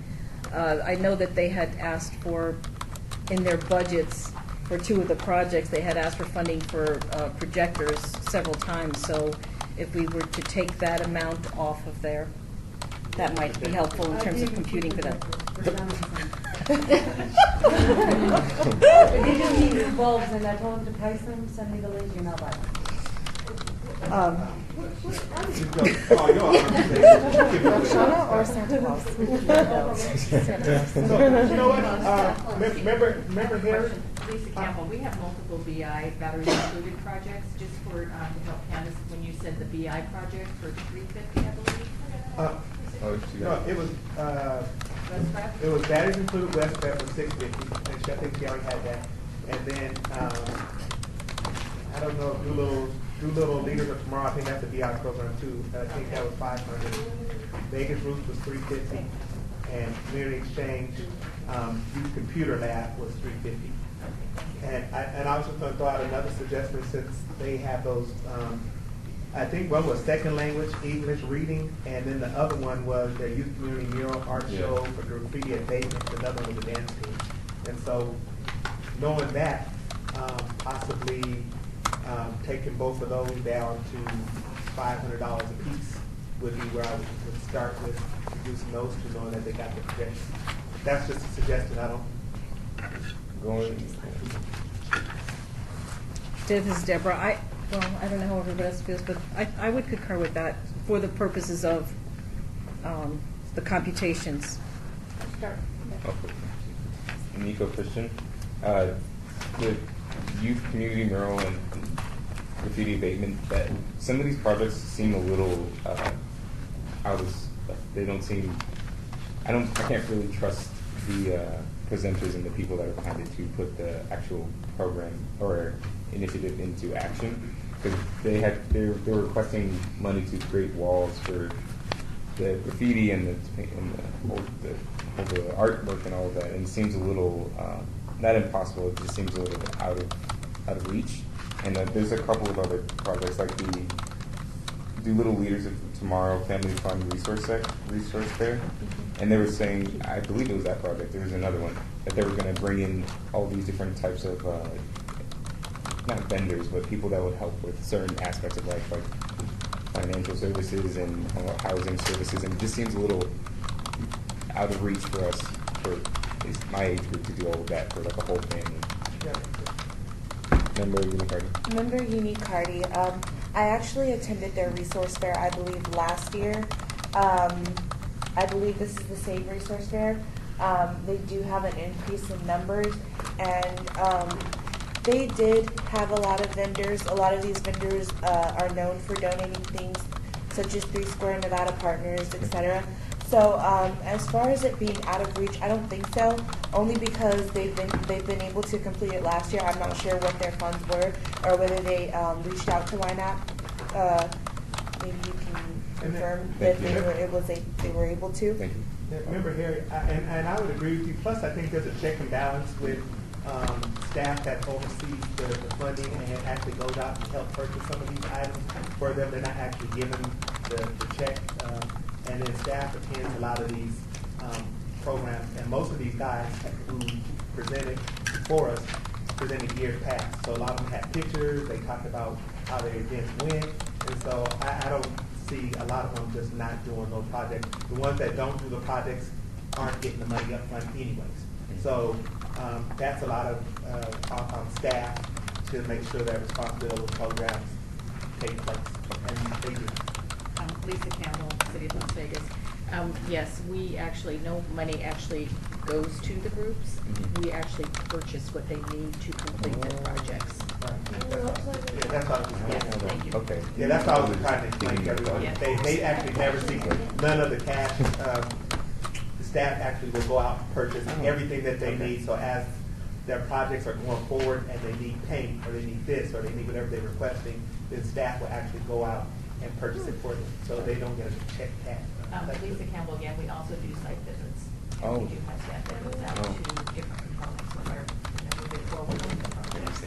I know that they had asked for, in their budgets for 2 of the projects, they had asked for funding for projectors several times. So if we were to take that amount off of there, that might be helpful in terms of computing for them. If you just need new bulbs and I told them to price them, send me the link and I'll buy them. Shana or Santa Claus? You know what? Remember here? Lisa Campbell, we have multiple BI battery included projects just for to help Candace. When you said the BI project for 350, I believe. No, it was batteries included West Prep was 650, and I think she already had that. And then I don't know, Doolittle Leaders of Tomorrow. I think that's the BI program too. I think that was 500. Vegas Roots was 350, and Community Exchange Youth Computer Lab was 350. And I was just going to throw out another suggestion since they have those. I think one was second language, English reading, and then the other one was their youth community mural art show for graffiti abatement. Another one was a dance team. And so, knowing that, possibly taking both of those down to $500 a piece would be where I would start with reducing those two, knowing that they got the projections. That's just a suggestion. I don't. This is Deborah. well, I don't know how everybody else feels, but I would concur with that for the purposes of the computations. Start. Nico Christian, the youth community mural and graffiti abatement, that some of these projects seem a little out of, they don't seem, I can't really trust the presenters and the people that are behind it to put the actual program or initiative into action, because they're requesting money to create walls for the graffiti and the artwork and all of that, and it seems a little not impossible. It just seems a little bit out of reach. And there's a couple of other projects like the Little Leaders of Tomorrow Family Fund Resource Fair, and they were saying, I believe it was that project. There was another one that they were going to bring in all these different types of not vendors, but people that would help with certain aspects of life, like financial services and housing services, and it just seems a little out of reach for us, for at least my age group, to do all of that for like a whole family. Member Unicardi. Member Unicardi. I actually attended their resource fair, I believe, last year. I believe this is the same resource fair. They do have an increase in numbers, and they did have a lot of vendors. A lot of these vendors are known for donating things such as 3 Square Nevada Partners, etc. So as far as it being out of reach, I don't think so. Only because they've been able to complete it last year. I'm not sure what their funds were or whether they reached out to Ynapp. Maybe you can confirm that they were able to. Thank you. Yeah, remember, Harry, and I would agree with you. Plus, I think there's a check and balance with staff that oversees the funding and actually goes out and help purchase some of these items for them. They're not actually given the check. And then staff attends a lot of these programs. And most of these guys who presented for us presented years past. So a lot of them had pictures. They talked about how their events went. And so I don't see a lot of them just not doing those projects. The ones that don't do the projects aren't getting the money up front anyways. So that's a lot of on staff to make sure that responsibility programs take place. And they do. Lisa Campbell, City of Las Vegas. Yes, we actually, no money actually goes to the groups. Mm-hmm. We actually purchase what they need to complete their projects. Yeah, that's what Thank you. Okay. Yeah, that's what I was trying to explain to everyone. Yes. They actually never see none of the cash. The staff actually will go out and purchase everything that they need. So as their projects are going forward and they need paint or they need this or they need whatever they're requesting, then staff will actually go out and purchase it for them. So they don't get a check cash. Lisa Campbell again, we also do site visits. Oh. We do have staff that goes out to different components of our, moving forward on the projects.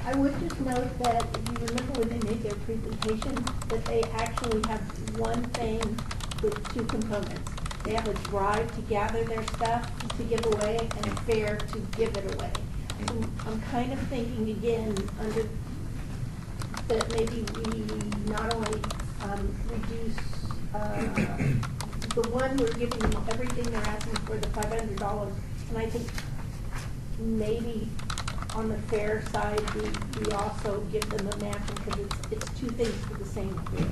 I would just note that if you remember when they made their presentation, that they actually have one thing with 2 components. They have a drive to gather their stuff to give away and a fair to give it away. So I'm kind of thinking again under that maybe we not only reduce the one we're giving them everything they're asking for, the $500, and I think maybe on the fair side we also give them a matching because it's 2 things for the same fair.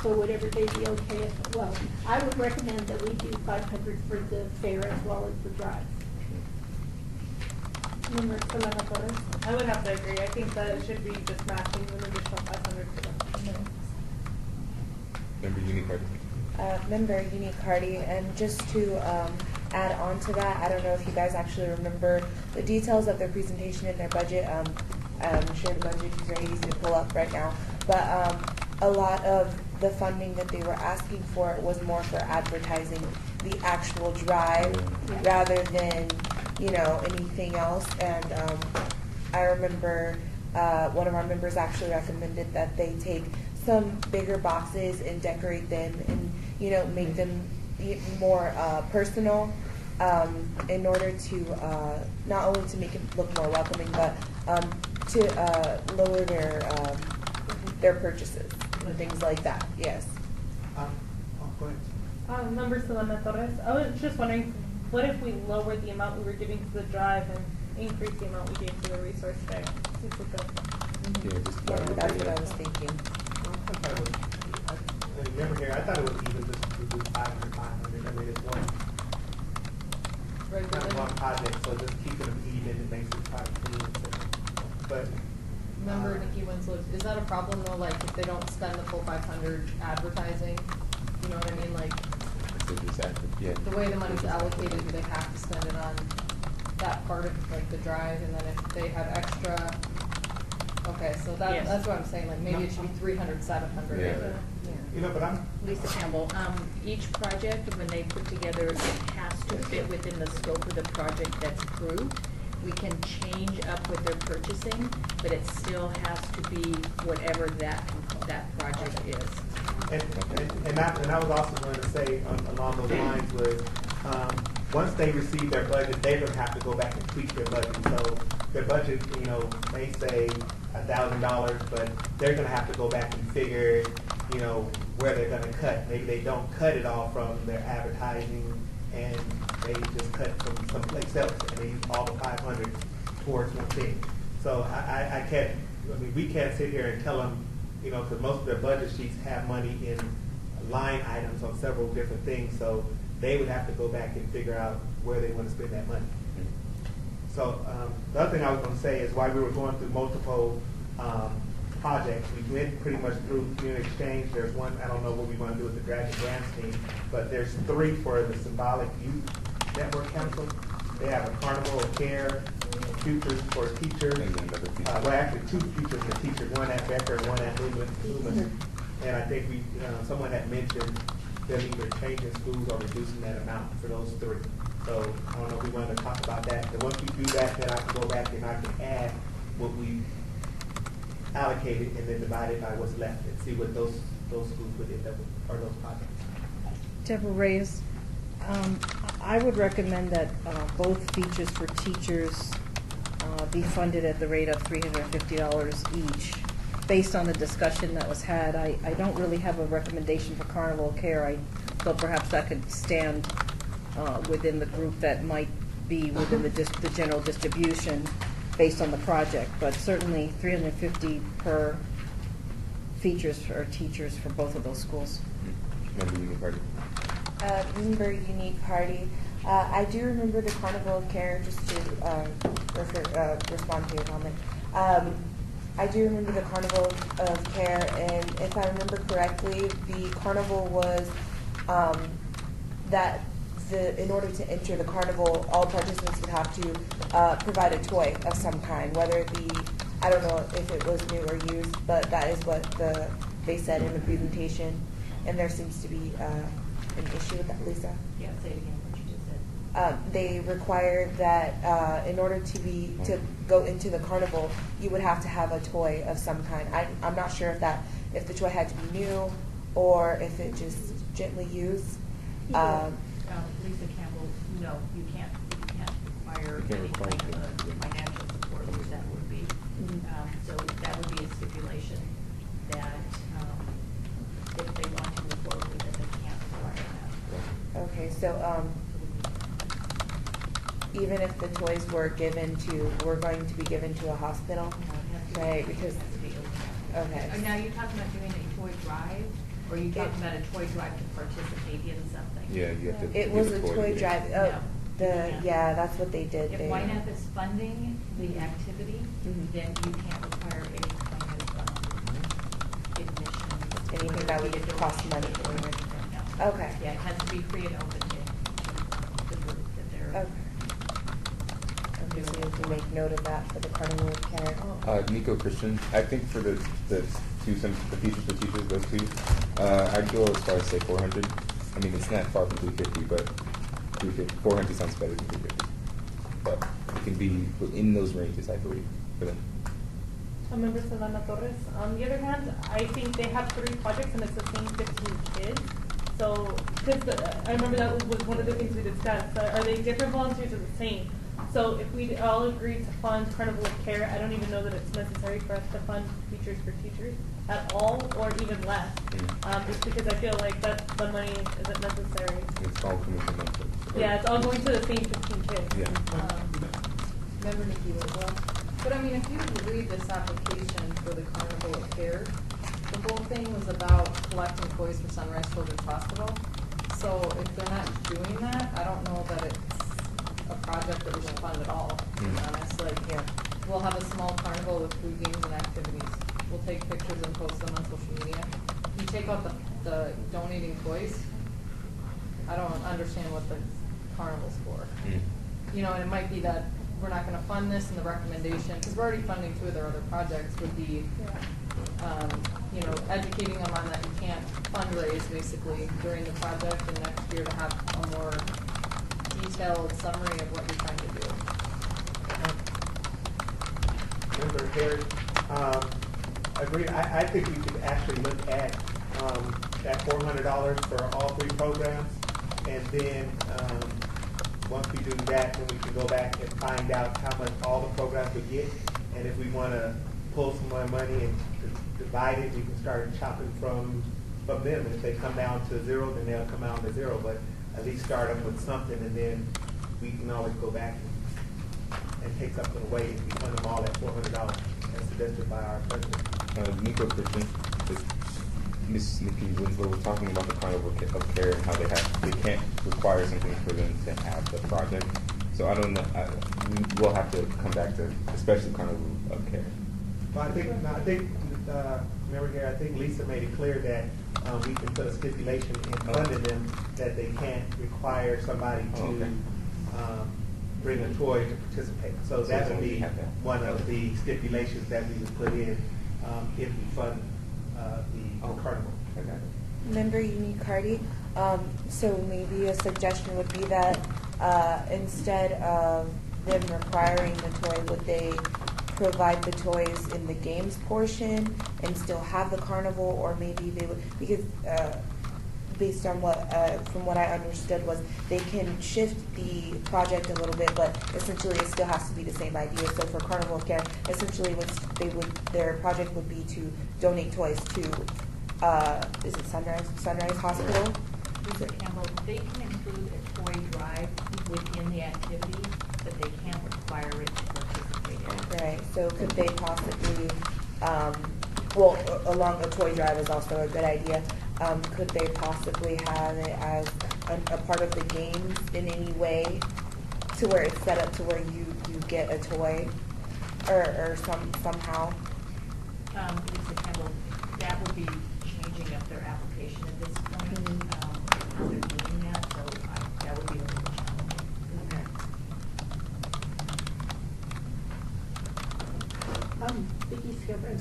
So would everybody be okay if, well, I would recommend that we do 500 for the fair as well as the drive. I would have to agree. I think that it should be just matching an additional 500 for them. Member Unicardi. Member Unicardi, and just to add on to that, I don't know if you guys actually remember the details of their presentation and their budget. I'm sure the budget is very easy to pull up right now, but a lot of the funding that they were asking for was more for advertising the actual drive rather than anything else. And I remember one of our members actually recommended that they take some bigger boxes and decorate them and make them more personal in order to not only to make it look more welcoming, but to lower their purchases and things like that. Yes. Go ahead. Member Selena Torres, I was just wondering, what if we lowered the amount we were giving to the drive and increase the amount we gave to the resource fair. It's a good. Yeah, just Yeah, that's what I was thinking. Remember here, I thought it was even just to do 500, 500. I mean, it's one, not one project, so just keeping them even, it makes it quite clean. But Member Nikki Winslow, is that a problem though, like if they don't spend the full 500 advertising, you know what I mean, like yeah. the way the money's allocated, do they have to spend it on that part of like the drive, and then if they have extra, okay, so that, Yes. that's what I'm saying, like maybe it should be 300, 700. Yeah. you know, but I'm Lisa Campbell, each project, when they put together, it has to fit within the scope of the project that's approved. We can change up what they're purchasing, but it still has to be whatever that project is. And I was also going to say along those lines was, once they receive their budget, they're going to have to go back and tweak their budget. So their budget, you know, may say $1,000, but they're going to have to go back and figure, you know, where they're going to cut. Maybe they don't cut it all from their advertising, and they just cut from someplace else, and they use all the 500 towards one thing. So I can't, I mean, we can't sit here and tell them, you know, because most of their budget sheets have money in line items on several different things, so they would have to go back and figure out where they want to spend that money. So the other thing I was going to say is while we were going through multiple projects, we went pretty much through community exchange. There's one, I don't know what we want to do with the Graduate Grants team, but there's 3 for the Symbolic Youth Network Council. They have a Carnival of Care, Futures for Teachers. Well, actually 2 Futures for Teachers, one at Becker and one at Lumen. And I think we, someone had mentioned them either changing schools or reducing that amount for those 3. So I don't know if we wanted to talk about that. And once we do that, then I can go back and I can add what we allocated and then divide it by what's left and see what those schools would end up with, or those projects. Deborah Reyes, I would recommend that both features for teachers be funded at the rate of $350 each. Based on the discussion that was had, I don't really have a recommendation for Carnival Care. I thought perhaps that could stand within the group that might be within the general distribution based on the project, but certainly $350 per features for teachers for both of those schools. Member Unique Party. Member Unique Party. I do remember the Carnival of Care, just to respond to your comment. I do remember the Carnival of Care, and if I remember correctly, the carnival was that in order to enter the carnival, all participants would have to provide a toy of some kind, whether it be, I don't know if it was new or used, but that is what they said in the presentation. And there seems to be an issue with that, Lisa. Yeah, say it again, what you just said. They required that in order to go into the carnival, you would have to have a toy of some kind. I'm not sure if the toy had to be new or if it just gently used. Lisa Campbell, no, you can't require any kind of financial support, which that would be. So that would be a stipulation that if they want to move forward with it, they can't require that. Okay, so even if the toys were going to be given to a hospital, right? Because okay. Now you're talking about doing a toy drive, or are you talking about a toy drive to participate in something? Yeah, you have to. It was a toy drive. Oh, No. yeah, that's what they did. If Ynapp is funding the activity, then you can't require any kind of admission. Anything that would cost money. Or anything, no. Okay. Yeah, it has to be free and open to the group that they're. Okay, so you can make note of that for the Carnival of Care. Nico Christian, I think for the features for teachers, those 2, I'd go as far as say 400. I mean, it's not far from 350, but 400 sounds better than 350. But it can be in those ranges, I believe, for them. Member Savannah Torres. On the other hand, I think they have 3 projects and it's the same 15 kids. So, because I remember that was one of the things we discussed. Are they different volunteers or the same? So if we all agree to fund Carnival of Care, I don't even know that it's necessary for us to fund Features for Teachers at all, or even less. Just because I feel like the money isn't necessary. It's all coming from them. Yeah, it's all going to the same 15 kids. Yeah. Member Nikki Whitwell. But I mean, if you read this application for the Carnival of Care, the whole thing was about collecting toys for Sunrise Children's Hospital. So if they're not doing that, I don't know that it's a project that we should fund at all, to be honest. Like, we'll have a small carnival with food, games, and activities. We'll take pictures and post them on social media. You take out the donating toys, I don't understand what the carnival's for. You know, and it might be that we're not gonna fund this, and the recommendation, because we're already funding 2 of their other projects, would be, you know, educating them on that you can't fundraise basically during the project, and next year to have a more detailed summary of what you're trying to do. Member Harris, agree. I think we could actually look at that $400 for all 3 programs, and then once we do that, then we can go back and find out how much all the programs would get, and if we want to pull some more money and divide it, we can start chopping from them. And if they come down to 0, then they'll come out to 0. But at least start them with something, and then we can always go back and take something away if we fund them all at $400 as suggested by our president. Nico Christian, Ms. Nikki Winslow was talking about the Carnival of Care and how they can't require something for them to have the project. So I don't know. We'll have to come back to especially Carnival of Care. Well, I think remember here, I think Lisa made it clear that we can put a stipulation in funding them that they can't require somebody to bring a toy to participate. So that would be one of the stipulations that we would put in if we fund the carnival. Member Unicardi, so maybe a suggestion would be that instead of them requiring the toy, would they provide the toys in the games portion and still have the carnival, or maybe they would, because based on what, from what I understood was they can shift the project a little bit, but essentially it still has to be the same idea. So for Carnival of Care, essentially their project would be to donate toys to, is it Sunrise Hospital? Mr. Campbell, they can include a toy drive within the activity, but they can't require it to participate in it. Right, so could they possibly, along a toy drive is also a good idea. Could they possibly have it as a part of the games in any way, to where it's set up to where you get a toy, or somehow? Mr. Campbell, that would be changing up their application at this point. How they're doing that, so that would be a little challenging. Vicki Skipper.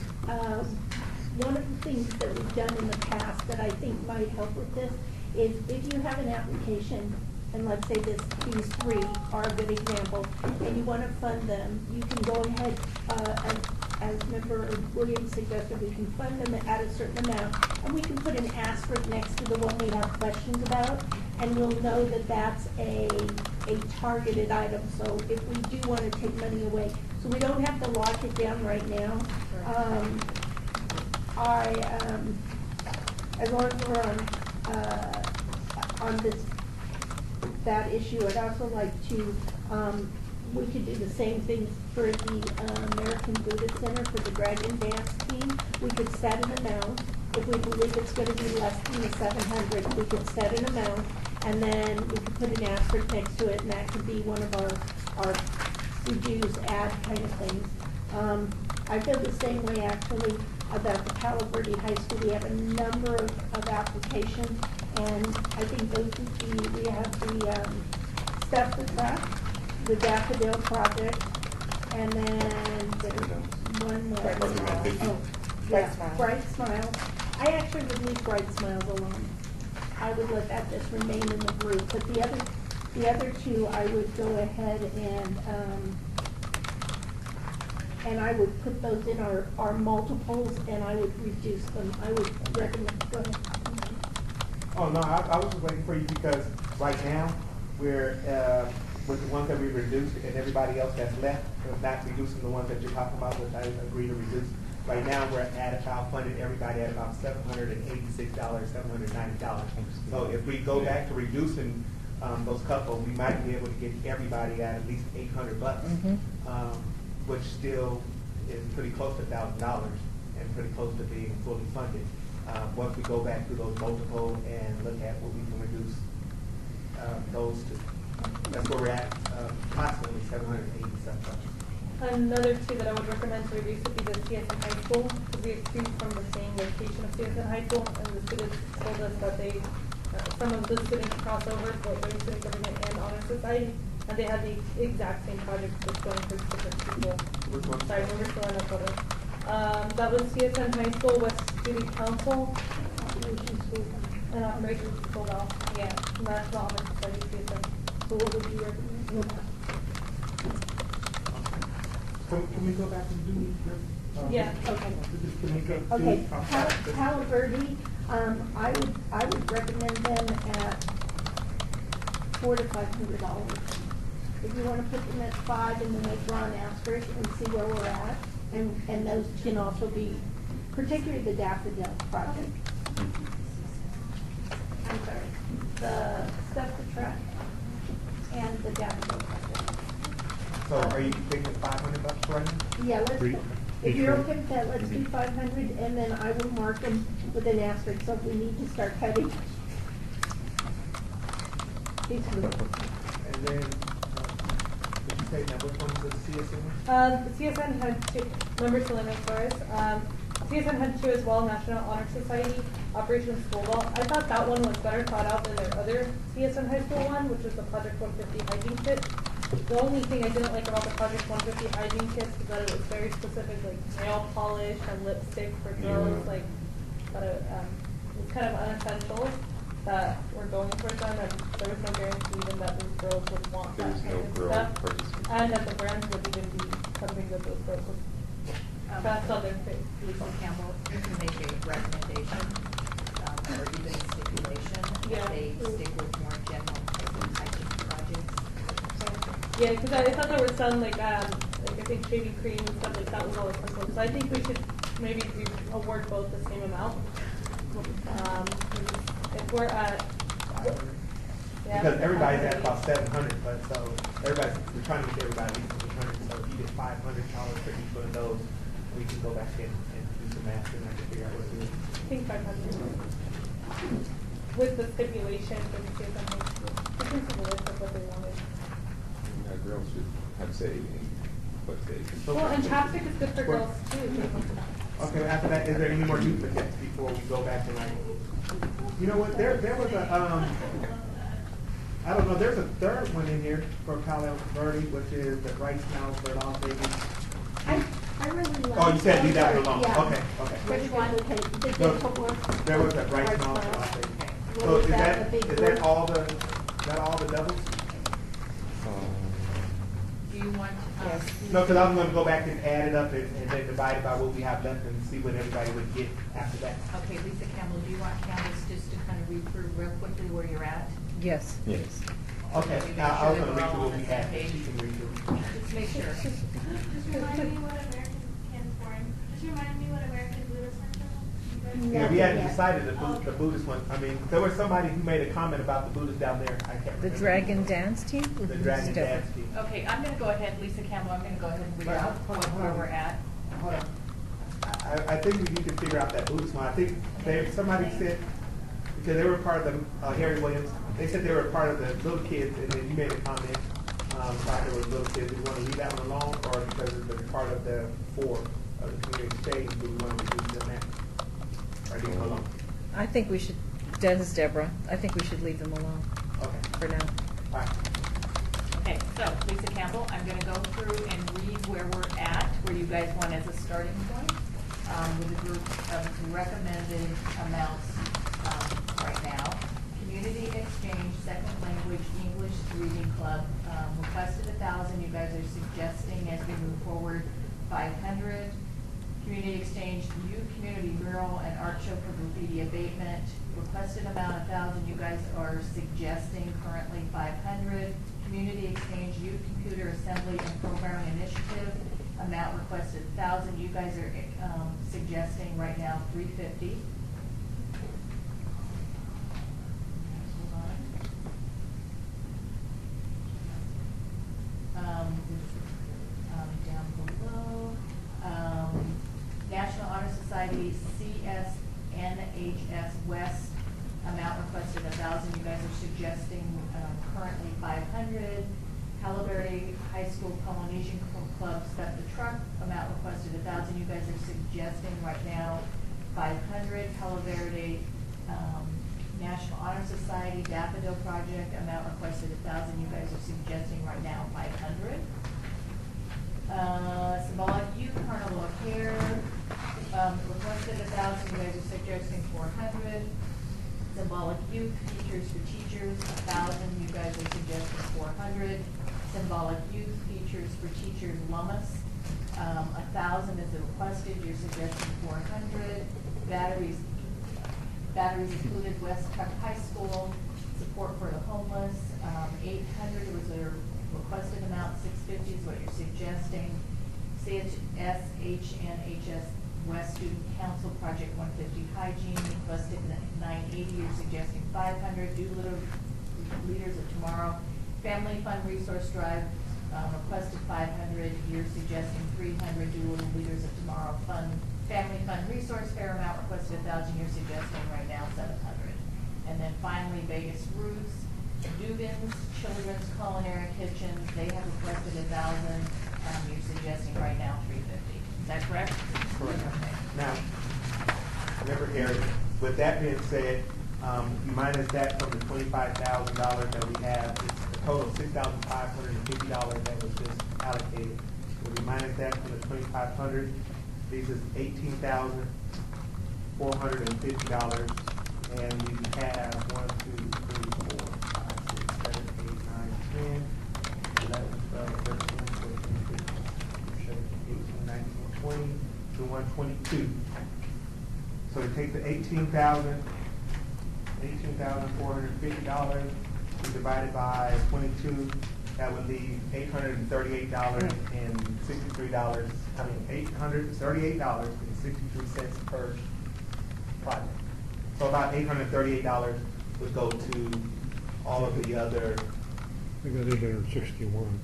One of the things that we've done in the past that I think might help with this is if you have an application, and let's say these 3 are a good example, and you want to fund them, you can go ahead, as Member Williams suggested, we can fund them at a certain amount, and we can put an asterisk next to the one we have questions about, and we'll know that that's a targeted item. So if we do want to take money away, so we don't have to lock it down right now. As long as we're on that issue, I'd also like to, we could do the same thing for the American Buddhist Center for the Dragon Dance team. We could set an amount. If we believe it's going to be less than the 700, we could set an amount, and then we could put an asterisk next to it, and that could be one of our reduce ad kind of things. I feel the same way actually about the Palo Verde High School. We have a number of applications, and I think those would be, we have the Step the Truck, the Daffodil Project, and then there's one more. Bright Smiles. I actually would leave Bright Smiles alone. I would let that just remain in the group, but the other 2 I would go ahead and I would put those in our multiples, and I would reduce them. I would recommend, go ahead. Oh, no, I was just waiting for you because right now we're, with the ones that we reduced and everybody else that's left, we're not reducing the ones that you're talking about, which I agree to reduce. Right now we're at about funding everybody at about $786, $790. So if we go back to reducing those couple, we might be able to get everybody at least $800, which still is pretty close to $1,000 and pretty close to being fully funded. Once we go back through those multiple and look at what we can reduce those to, that's where we're at, approximately $787. Another two that I would recommend to reduce would be the CSN High School, because we have two from the same location of CSN High School, and the students told us that they, some of the students cross over, so they're student government and honor society, and they had the exact same project just going for different people. Sorry, we're still on that photo. That was CSN High School, West Student Council, and Operations School, yeah, National Honor Society, CSN. So what would you recommend? Can we go back and do? Yeah, okay. Okay, Palo Verde, I would recommend them at $400 to $500. If you want to put them at 5 and then they draw an asterisk and see where we're at, and those can also be, particularly the Daffodil project. I'm sorry, the Stuff the Truck and the Daffodil project. So are you thinking $500 right now? Yeah, if you're okay with that, let's do 500, and then I will mark them with an asterisk, so if we need to start cutting. And then, did you say now which one was the CSN? The CSN had two, remember Selena Flores? CSN had two as well, National Honor Society, Operation School Ball. I thought that one was better thought out than their other CSN High School one, which was the Project 150 hygiene kit. The only thing I didn't like about the Project 150 hygiene kits is that it was very specific, like nail polish and lipstick for girls, like, but it was kind of unessential that we're going for them, and there was no guarantee even that those girls would want that kind of stuff. And that the brands would even be something that those girls would pass on their face. Lisa Campbell, you can make a recommendation, or even a stipulation, that they stick with more general hygiene projects. Yeah, because I thought there was some like I think shaving cream and stuff like that was all essential. So I think we should maybe award both the same amount. If we're at because everybody's at about 700, but so we're trying to get everybody at least 800. So if you get $500 for each one of those, we can go back in and do some math and I can figure out what to do. I think 500 with the stipulation for the kids on high school. I think the list of what they wanted. Girls should have say what they. Well, and chapstick is good for girls too. Okay, after that, is there any more duplicates before we go back and like, you know what, there was a, I don't know, there's a third one in here for Palo Verde, which is the Rice Mouse for Las Vegas. I really like. Oh, you said leave that one alone, yeah. okay. Which one? No, there was a Rice Mouse for Las Vegas. So is that all the doubles? Do you want? No, because I'm going to go back and add it up and then divide it by what we have left and see what everybody would get after that. Okay, Lisa Campbell, do you want Candace just to kind of read through real quickly where you're at? Yes. Yes. Okay, now I was going to read through what we had, but she can read through. Just make sure. Just remind me what American Buddhist Center. Yeah, we hadn't decided the Buddhist one. I mean, there was somebody who made a comment about the Buddhists down there. I can't The remember. Dragon Dance Team? The Dragon Dance Team. Okay, I'm going to go ahead, Lisa Campbell, I'm going to go ahead and read out where we're at. Hold on. I think you can figure out that Buddhist one. I think somebody said, because they were part of the, Harry Williams, they said they were part of the little kids, and then you made a comment about there was little kids. Do you want to leave that one alone, or because it's part of the four of the community exchange, do we want to reduce them that? Or leave them alone? I think we should, this is Deborah, I think we should leave them alone. Okay. For now. All right. Okay, so Lisa Campbell, I'm going to go through and read where we're at, where you guys want as a starting point, with a group of recommended amounts right now. Community exchange, second language, English reading club, requested 1,000. You guys are suggesting as we move forward 500. Community exchange, youth community mural and art show for graffiti abatement, requested amount 1,000. You guys are suggesting currently 500. Community exchange, youth computer assembly and programming initiative, amount requested 1,000. You guys are suggesting right now 350. Society, CSNHS West, amount requested 1,000. You guys are suggesting currently 500. Halle High School Polynesian Club Step the Truck, amount requested 1,000. You guys are suggesting right now 500. Halle National Honor Society Daffodil Project, amount requested 1,000. You guys are suggesting right now 500. Symbolic Youth Carnival of Hair, requested 1,000. You guys are suggesting 400. Symbolic Youth Features for Teachers, 1,000. You guys are suggesting 400. Symbolic Youth Features for Teachers, Lummus, 1,000 is requested. You're suggesting 400. Batteries included West Truck High School, support for the homeless, 800 was a requested amount, 650 is what you're suggesting. CHSHNHS West Student Council Project 150 Hygiene, requested 980, you're suggesting 500. Doolittle Leaders of Tomorrow Family Fund Resource Drive, requested 500, you're suggesting 300. Doolittle Leaders of Tomorrow Family Fund Resource Fair amount requested 1,000, you're suggesting right now 700. And then finally, Vegas Roots, Dugan's Children's Culinary Kitchens, they have requested 1,000, you're suggesting right now 350. Is that correct? Correct. Okay. Now, remember, Harry, with that being said, you minus that from the $25,000 that we have, it's a total of $6,550 that was just allocated. If we minus that from the $2,500, leaves us $18,450, and we have 1, 2, 3, 4, 5, 6, 7, 8, 9, 10, 11, 12, 13, 14, 15, 16, 18, 19, 20 to 122. So we take the $18,450, we divide it by 22, that would leave $838.63. I mean, $838.63 per project. So about $838 would go to all of the other. I got 861.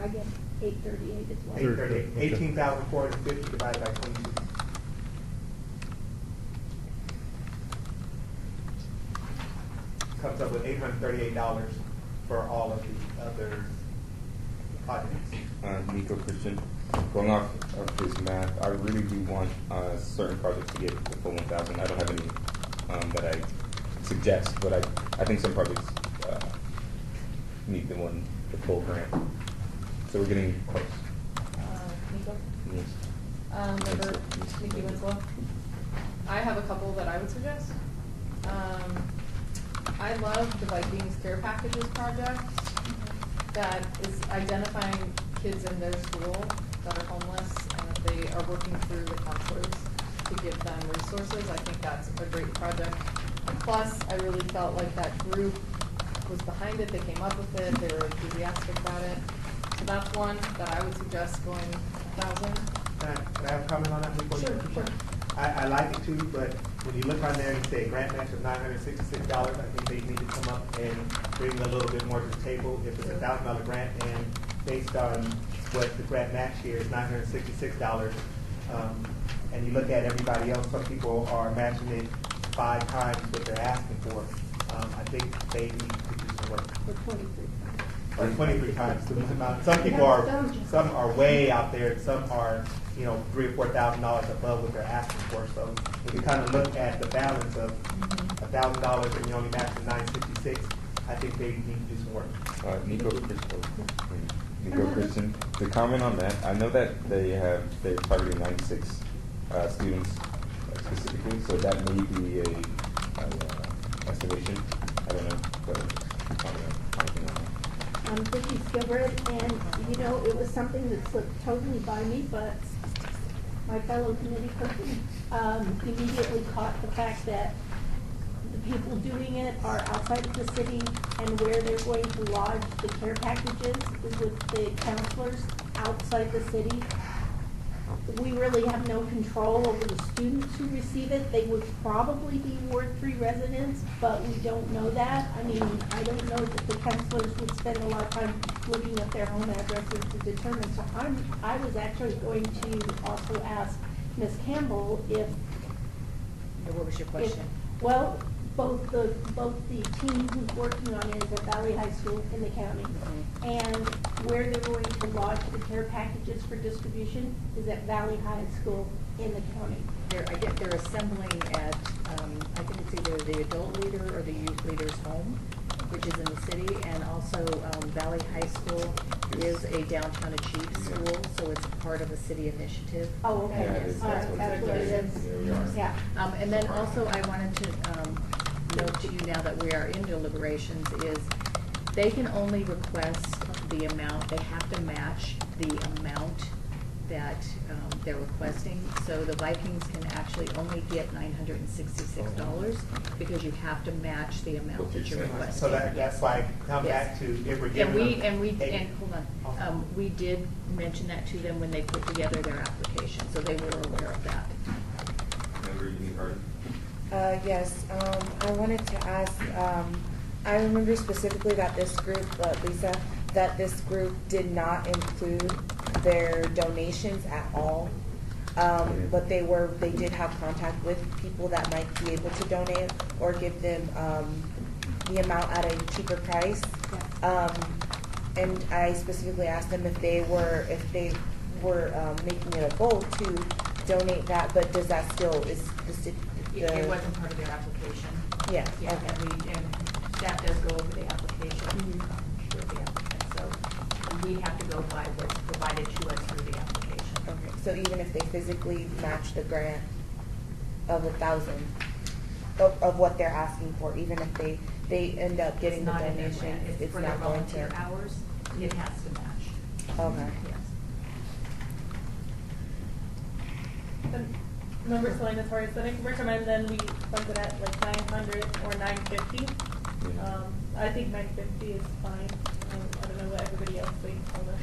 I get 838 as well. 838, Okay. 18,450 divided by 22. Comes up with $838 for all of the other projects. Nico Christian, going off of his math, I really do want certain projects to get the full 1,000. I don't have any that I suggest, but I think some projects need the full grant. So we're getting close. Nico? Yes. Member Nikki Winslow? I have a couple that I would suggest. I love the Vikings Care Packages project that is identifying kids in their school that are homeless, and that they are working through the counselors to give them resources. I think that's a great project. Plus, I really felt like that group was behind it. They came up with it. They were enthusiastic about it. So that's one that I would suggest going 1,000. Can I have a comment on that before you? Sure. I like it too, but when you look on there and say grant match of $966, I think they need to come up and bring a little bit more to the table. If it's a $1,000 grant, and based on what the grant match here is $966, and you look at everybody else, some people are matching it 5 times what they're asking for. I think they need to do some work. For 23. Or 23 times the amount. Some people some are way out there, and some are, $3,000 or $4,000 above what they're asking for. So if you kind of look at the balance of $1,000 and you only match the $966, I think they need to do some work. Nico Christian, to comment on that, I know that they're targeting 96 students specifically, so that may be a estimation. I don't know, but commenting on that. I'm Vicki Skilbred, and it was something that slipped totally by me, but my fellow committee person immediately caught the fact that the people doing it are outside of the city, and where they're going to lodge the care packages is with the counselors outside the city. We really have no control over the students who receive it. They would probably be Ward 3 residents, but we don't know that. I mean, I don't know that the counselors would spend a lot of time looking at their home addresses to determine. So I was actually going to also ask Ms. Campbell if. What was your question? Well, both the team who's working on it is at Valley High School in the county. And where they're going to lodge the care packages for distribution is at Valley High School in the county. They're assembling at, I think it's either the adult leader or the youth leader's home, which is in the city, and also Valley High School is a downtown achieve school, so it's part of a city initiative. Oh, okay. Yeah, it is. That's what That's it what it is. is. There we are. Yeah. And then also I wanted to note to you now that we are in deliberations is they can only request the amount, they have to match the amount that they're requesting. So the Vikings can actually only get $966 because you have to match the amount that you're requesting. So that's like, come back to, if we're giving them. Hold on, we did mention that to them when they put together their application, so they were aware of that. Member Uni Harden? Yes, I wanted to ask, I remember specifically that this group, Lisa, that this group did not include their donations at all. But they did have contact with people that might be able to donate or give them the amount at a cheaper price. And I specifically asked them if they were making it a goal to donate that, but does that still, is the city? It wasn't part of their application. Yeah. Yeah, Okay. and staff does go over the application with the applicant, so we have to go by what's provided to us through the application. Okay, so even if they physically match the grant of 1,000 of what they're asking for, even if they end up getting the It's not in their donation, grant. It's it's for their not going volunteer to. hours, it has to match. Okay. Yes. And Member Salinas Torres, then I can recommend then we fund it at like 900 or 950. I think 950 is fine. I don't know what everybody else thinks on that.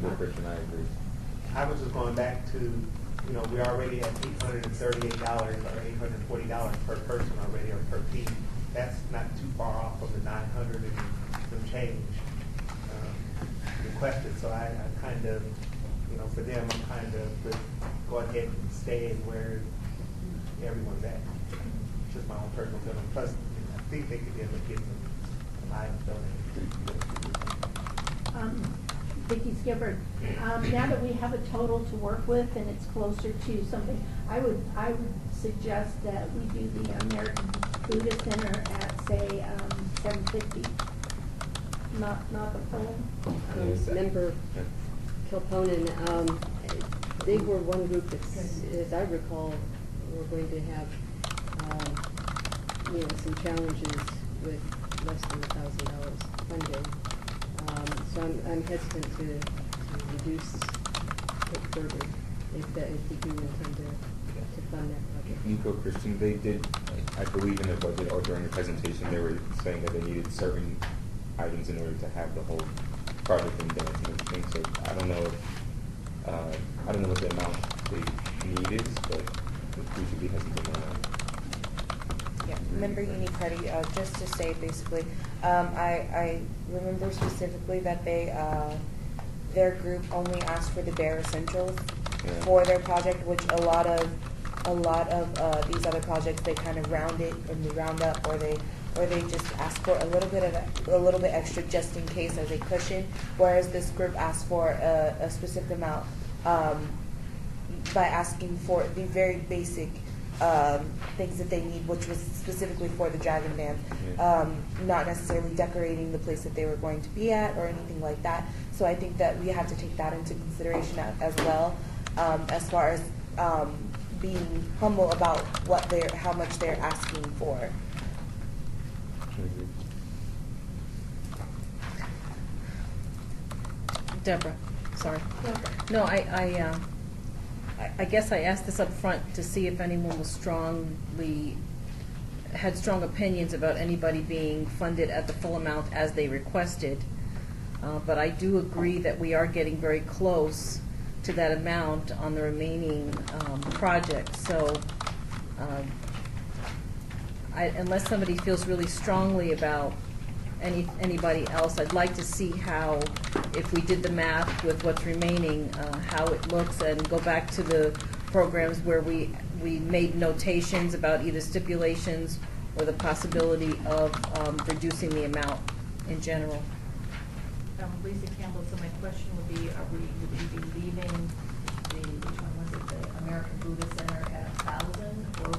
Member Christian, I agree. I was just going back to, we're already at $838 or $840 per person already or per team. That's not too far off from the 900 and some change requested. So I kind of, for them, I'm kind of would go ahead and stay where everyone's at. Just my own personal feeling. Plus, I think they could end up getting some items donated. Vicki Skipper, now that we have a total to work with and it's closer to something, I would suggest that we do the American Buddhist Center at say $750, not the full. Member Kilponen, they were one group that, as I recall, were going to have some challenges with less than $1,000 funding. So I'm hesitant to reduce it further if we do intend to fund that project. Nico Christian, they did, I believe in their budget or during the presentation, they were saying that they needed certain items in order to have the whole project and dance and everything. So I don't know what the amount they need is, but we should be hesitant on that. Yeah, member Unicredit, just to say basically, I remember specifically that their group only asked for the bare essentials for their project, which a lot of these other projects they kind of round it and they round up, or they just ask for a little bit extra just in case as a cushion. Whereas this group asked for a specific amount by asking for the very basic things that they need, which was specifically for the Dragon Dance, not necessarily decorating the place that they were going to be at or anything like that. So I think that we have to take that into consideration as well, as far as being humble about how much they're asking for. Deborah, sorry. No, I guess I asked this up front to see if anyone was had strong opinions about anybody being funded at the full amount as they requested. But I do agree that we are getting very close to that amount on the remaining projects. So unless somebody feels really strongly about anybody else, I'd like to see how, if we did the math with what's remaining, how it looks, and go back to the programs where we made notations about either stipulations or the possibility of reducing the amount in general. Lisa Campbell, so my question would be, would you be leaving which one was it, the American Buddhist Center at 1,000 or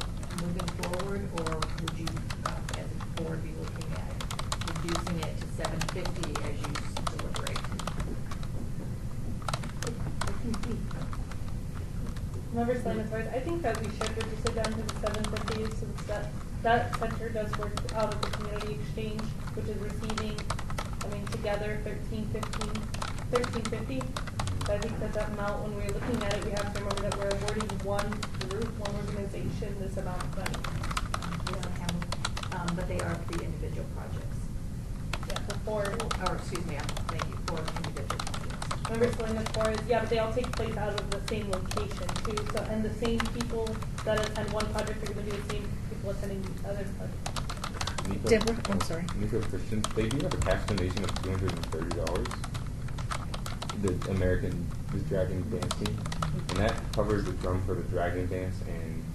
moving forward, or would you, as a board, be looking at reducing it to 750 as you deliberate? Member Salinas, I think that we should reduce it down to the 750 since that center does work out of the community exchange, which is receiving, together 1350. So I think that amount, when we're looking at it, we have to remember that we're awarding one group, one organization, this amount of money. But they are 3 individual projects. Yeah, the 4. Or excuse me, thank you, 4 individual projects. Member Salinas, 4 is, yeah, but they all take place out of the same location too. So, and the same people that attend one project are going to be the same people attending the other project. Deborah, I'm sorry. Nico Christian, they do have a cash donation of $230. The Dragon Dance Team, and that covers the drum for the Dragon Dance, and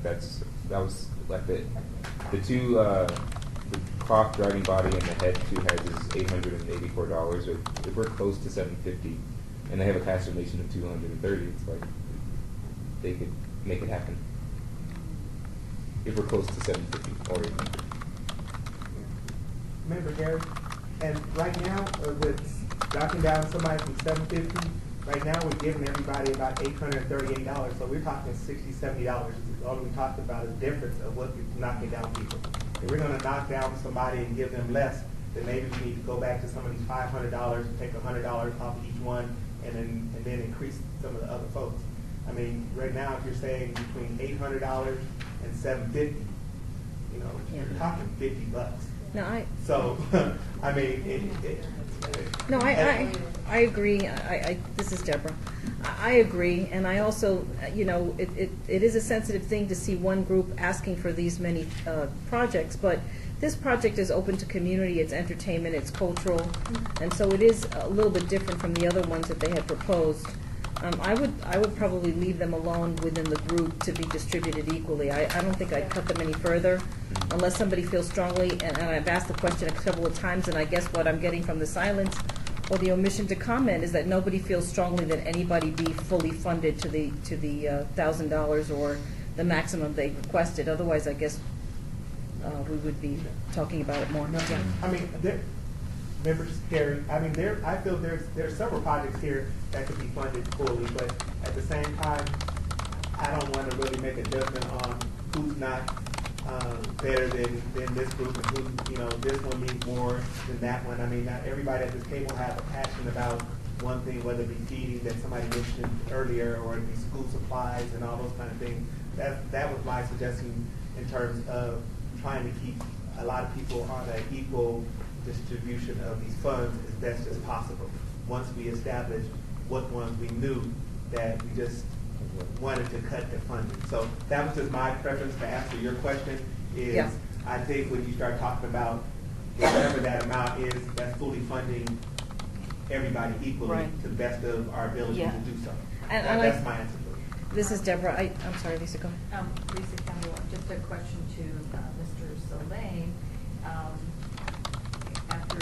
that was like the two the cloth dragon body and the head 2 heads is $884. If we're close to 750, and they have a cash donation of 230, it's like they could make it happen. If we're close to 750 or 800. Member Gary, and right now with knocking down somebody from 750, right now we're giving everybody about $838. So we're talking $60, $70. All we talked about is the difference of what we're knocking down people. If we're going to knock down somebody and give them less, then maybe we need to go back to some of these $500, take $100 off of each one, and then increase some of the other folks. Right now, if you're saying between $800 and $750, you're talking $50. No, I agree. This is Deborah. I agree, and I also, it is a sensitive thing to see one group asking for these many projects, but this project is open to community, it's entertainment, it's cultural, and so it is a little bit different from the other ones that they had proposed. I would probably leave them alone within the group to be distributed equally. I don't think I'd cut them any further unless somebody feels strongly, and I've asked the question a couple of times, and I guess what I'm getting from the silence or the omission to comment is that nobody feels strongly that anybody be fully funded to the $1,000 or the maximum they requested. Otherwise, I guess we would be talking about it more. Members Gary, I feel there's several projects here that could be funded fully, but at the same time, I don't want to really make a judgment on who's not better than this group, and who, this one means more than that one. Not everybody at this table has a passion about one thing, whether it be feeding that somebody mentioned earlier, or it be school supplies and all those kind of things. That was my suggestion in terms of trying to keep a lot of people on an equal distribution of these funds as best as possible. Once we established what ones we knew that we just wanted to cut the funding. So that was just my preference to answer your question is, yeah. I think when you start talking about whatever that amount is, that's fully funding everybody equally, right, to the best of our ability, yeah, to do so. That's my answer. This is Deborah. I'm sorry, Lisa, go ahead. Lisa Campbell, just a question to Mr. Solane. After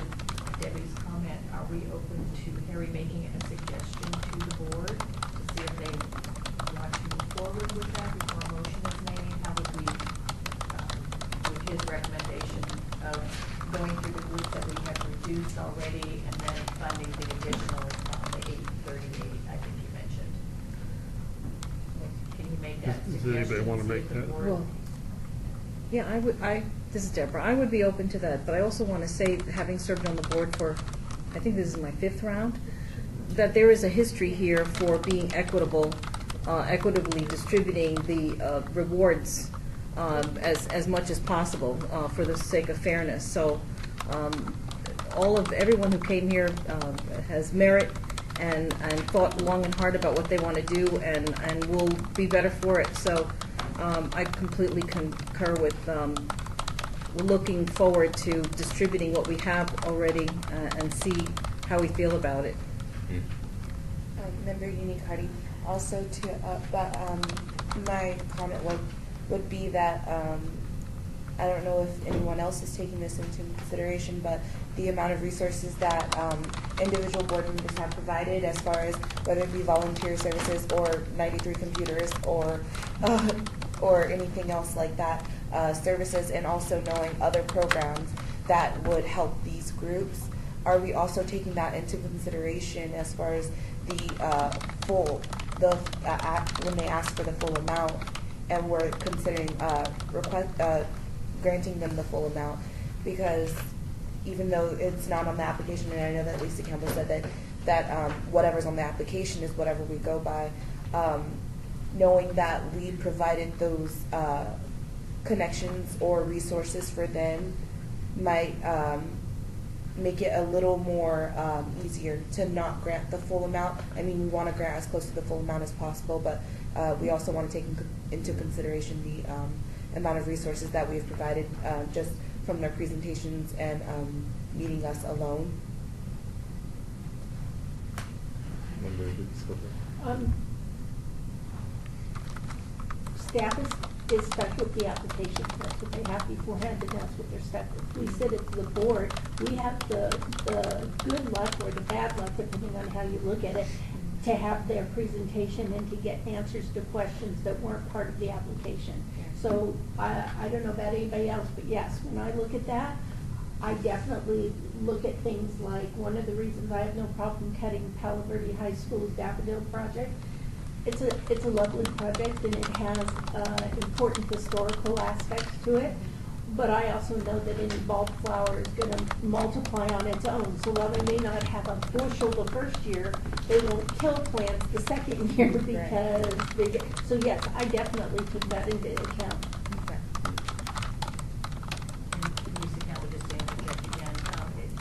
Debbie's comment, are we open to Harry making a suggestion to the board to see if they want to move forward with that before a motion is made? How would we, with his recommendation of going through the groups that we have reduced already and then funding the additional, the 838, I think you mentioned? Can you make that suggestion? Does anybody want to make that? Well, yeah, this is Deborah. I would be open to that, but I also want to say, having served on the board for, I think this is my 5th round, that there is a history here for being equitable, equitably distributing the rewards as much as possible for the sake of fairness. So everyone who came here has merit and thought long and hard about what they want to do and will be better for it. So I completely concur with looking forward to distributing what we have already and see how we feel about it. Member Ynapp, Also my comment would be that, I don't know if anyone else is taking this into consideration, but the amount of resources that individual board members have provided, as far as whether it be volunteer services or 93 computers or anything else like that, services, and also knowing other programs that would help these groups. Are we also taking that into consideration as far as the when they ask for the full amount, and we're considering granting them the full amount? Because even though it's not on the application, and I know that Lisa Campbell said that whatever's on the application is whatever we go by, knowing that we provided those connections or resources for them might make it a little more easier to not grant the full amount. I mean, we want to grant as close to the full amount as possible, but we also want to take into consideration the amount of resources that we have provided just from their presentations and meeting us alone. Staff is stuck with the application. That's what they have beforehand, and that's what they're stuck with. We sit at the board. We have the good luck or the bad luck, depending on how you look at it, to have their presentation and to get answers to questions that weren't part of the application. So I don't know about anybody else, but yes, when I look at that, I definitely look at things like, one of the reasons I have no problem cutting Palo Verde High School's Daffodil Project. It's a lovely project, and it has important historical aspects to it. But I also know that any bulb flower is going to multiply on its own. So while they may not have a bushel the first year, they won't kill plants the second year because they get. So yes, I definitely took that into account.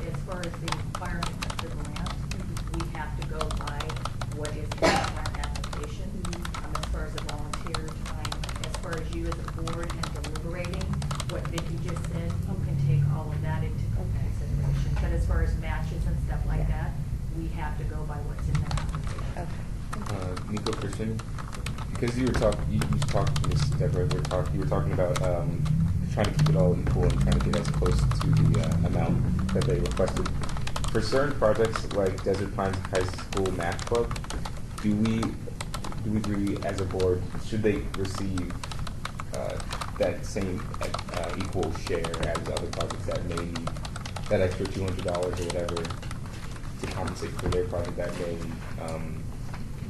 As far as the requirement of the grant, we have to go by what is in the grant application. As far as the volunteer time, as far as you as a board and deliberating, what Vicki just said, you can take all of that into consideration. But as far as matches and stuff like that, we have to go by what's in the application. Nico, Christian, because you talked, Ms. Deborah, you were talking about trying to keep it all equal and trying to get as close to the amount that they requested. For certain projects like Desert Pines High School Math Club, do we agree as a board, should they receive that same equal share as other projects that may need that extra $200 or whatever to compensate for their project that may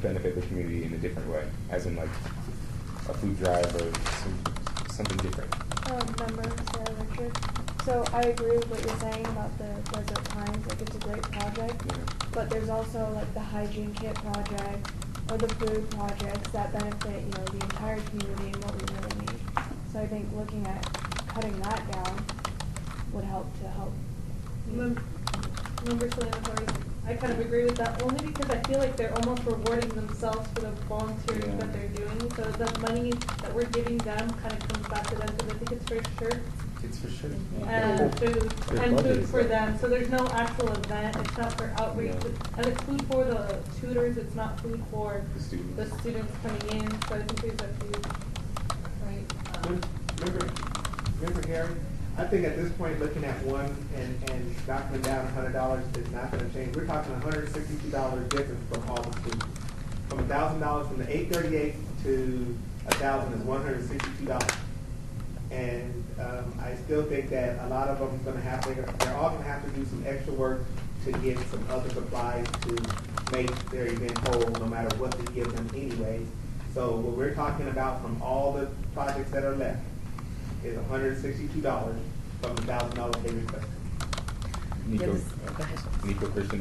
benefit the community in a different way, as in like a food drive or something different? Member Sarah Richard. So I agree with what you're saying about the Desert Pines. Like, it's a great project, but there's also like the hygiene kit project or the food projects that benefit, the entire community and what we really need. So I think looking at cutting that down would help to help. Member Selena, I kind of agree with that, only because I feel like they're almost rewarding themselves for the volunteering that they're doing. So the money that we're giving them kind of comes back to them, because I think it's for sure. It's for sure. And food for them. So there's no actual event. It's not for outreach. And it's food for the tutors. It's not food for the students coming in. So I think there's a huge, Remember, Gary? I think at this point, looking at one and knocking down $100 is not going to change. We're talking $162 difference from all the students. From $1,000 from the 838 to 1,000 is $162. And I still think that a lot of them are going to have to. They're all going to have to do some extra work to get some other supplies to make their event whole, no matter what they give them anyways. So what we're talking about from all the projects that are left is $162 from the $1,000 they requested. Nico Christian,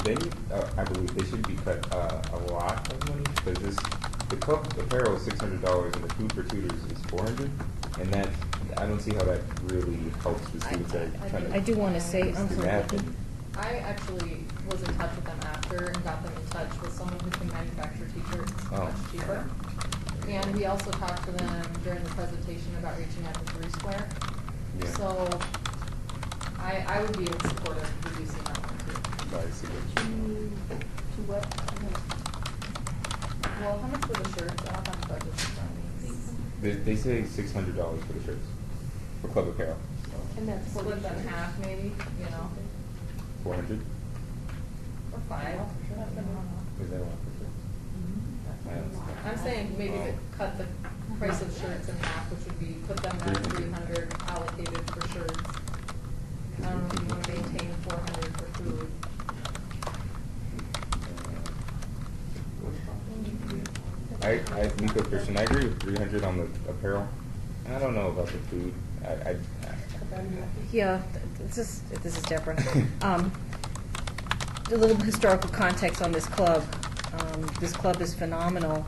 I believe they should be cut a lot of money, because the club apparel is $600 and the food for tutors is $400, and that I don't see how that really helps the students that are trying to. I do want to say, I actually was in touch with them after and got them in touch with someone who can manufacture t-shirts much cheaper. And we also talked to them during the presentation about reaching out to 3 Square. Yeah. So I would be in support of reducing that one too. To what? Well, how much were the shirts? I don't have the budgets in front of me. They say $600 for the shirts, for club apparel. And that's split them in half, maybe, you know, 400? or 5. Is that a lot for shirts? I don't know. I'm saying maybe to cut the price of shirts in half, which would be, put them at 300 allocated for shirts. You want to maintain 400 for food. Nico Christian, I agree with 300 on the apparel. I don't know about the food. Yeah, this is Deborah. A little historical context on this club. This club is phenomenal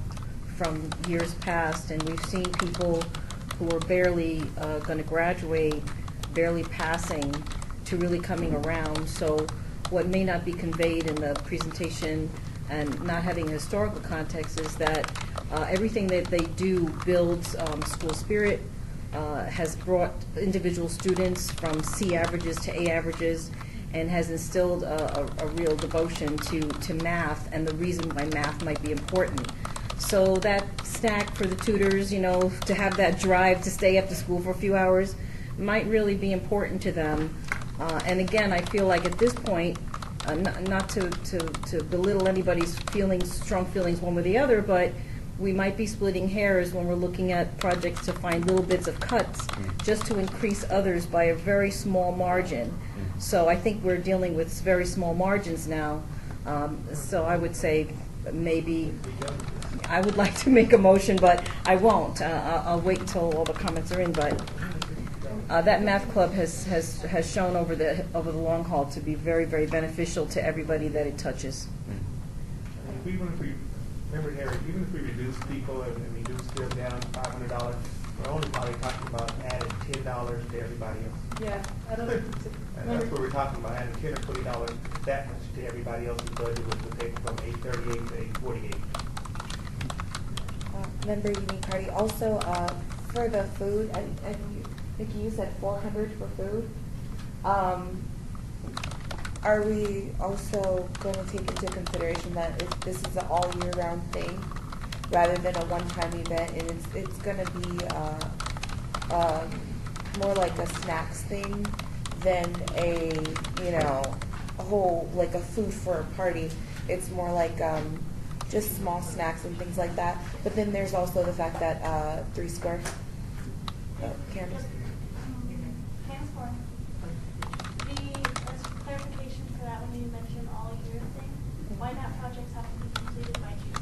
from years past, and we've seen people who are barely going to graduate, barely passing, to really coming around. So what may not be conveyed in the presentation and not having a historical context is that everything that they do builds school spirit, has brought individual students from C averages to A averages, and has instilled a real devotion to math and the reason why math might be important. So that snack for the tutors, you know, to have that drive to stay after school for a few hours might really be important to them. And again, I feel like at this point, not to belittle anybody's strong feelings one way or the other, but we might be splitting hairs when we're looking at projects to find little bits of cuts just to increase others by a very small margin. So I think we're dealing with very small margins now. So I would say maybe I would like to make a motion, but I won't. I'll wait until all the comments are in. But that math club has shown over the long haul to be very, very beneficial to everybody that it touches. Even if we remember, Harry, even if we reduce people and reduce them down $500, we're only probably talking about adding $10 to everybody else. Yeah, I don't. And that's what we're talking about, adding $10 or $20 that much to everybody else's budget, which would take from 838 to 848. Member Cardi, also for the food, and Nikki, you said 400 for food. Are we also going to take into consideration that if this is an all year round thing, rather than a one-time event, and it's going to be more like a snacks thing than a whole like a food for a party? It's more like just small snacks and things like that. But then there's also the fact that 3 Square. Candace. Hands for as clarification for that when you mentioned all year thing, why not projects have to be completed by June?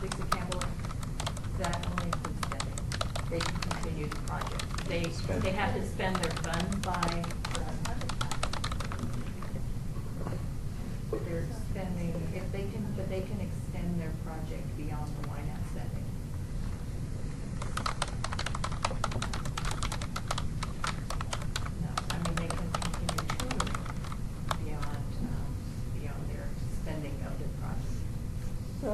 Lisa Campbell, that only includes spending. They can continue the project. They have to spend their funds by their spending, but they can extend their project beyond the Ynapp spending. No, I mean, they can continue tutoring beyond their spending of the project. So,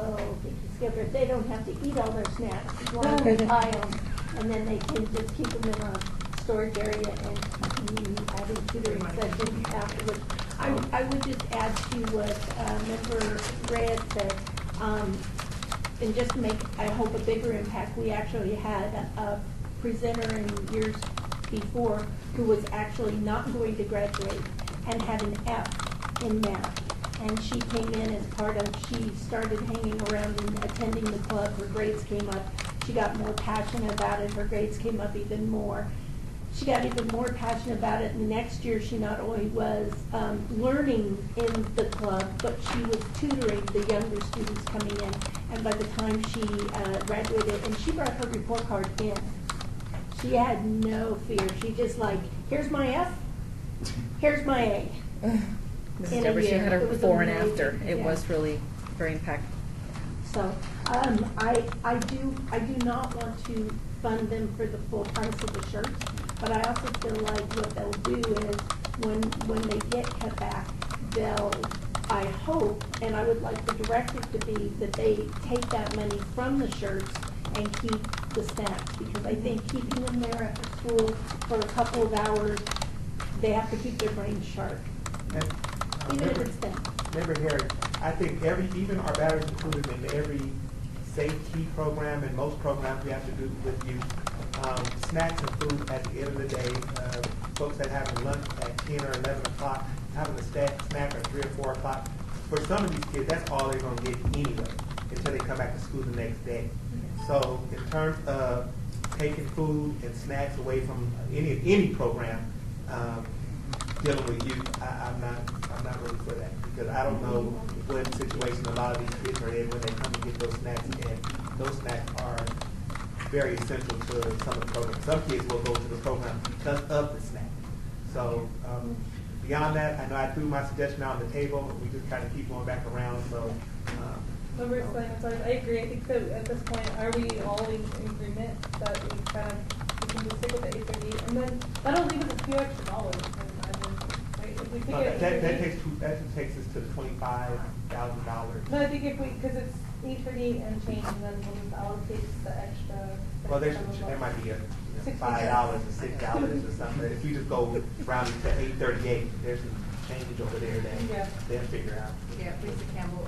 Skipper, they don't have to eat all their snacks as long as they buy them, and then they can just keep them in a storage area and continue having tutoring sessions afterwards. I would just add to what Member Reyes said, and just to make, I hope, a bigger impact, we actually had a presenter in years before who was actually not going to graduate and had an F in math. And she came in as she started hanging around and attending the club. Her grades came up. She got more passionate about it. Her grades came up even more. She got even more passionate about it. And the next year, she not only was learning in the club, but she was tutoring the younger students coming in. And by the time she graduated, and she brought her report card in, she had no fear. She just like, here's my F, here's my A. Mrs. Deborah, she had her before and after. It was really very impactful. So I do not want to fund them for the full price of the shirts, but I also feel like what they'll do is when they get cut back, I hope, and I would like the directive to be that they take that money from the shirts and keep the snacks, because I think keeping them there after school for a couple of hours, they have to keep their brains sharp. Even if it's them. Member Harry, I think even our batteries included in every safety program and most programs we have to do with youth. Snacks and food at the end of the day. Folks that having lunch at 10 or 11 o'clock, having a snack at 3 or 4 o'clock. For some of these kids, that's all they're going to get anyway until they come back to school the next day. So in terms of taking food and snacks away from any program dealing with youth, I'm not really for that, because I don't know what situation a lot of these kids are in when they come and get those snacks, and those snacks are very essential to some of the programs. Some kids will go to the program because of the snack. So beyond that, I know I threw my suggestion out on the table. We just kind of keep going back around. So. I agree. I think that at this point, are we all in agreement that we can just stick with the 838, and then that'll leave us a few extra dollars. Right? If we That takes us to $25,000. No, I think because it's 838 and change, and then we'll just allocate the extra. Well, there might be a $5 or $6 or something. If you just go round to 838, there's some change over there that they'll figure out. Yeah, Lisa Campbell,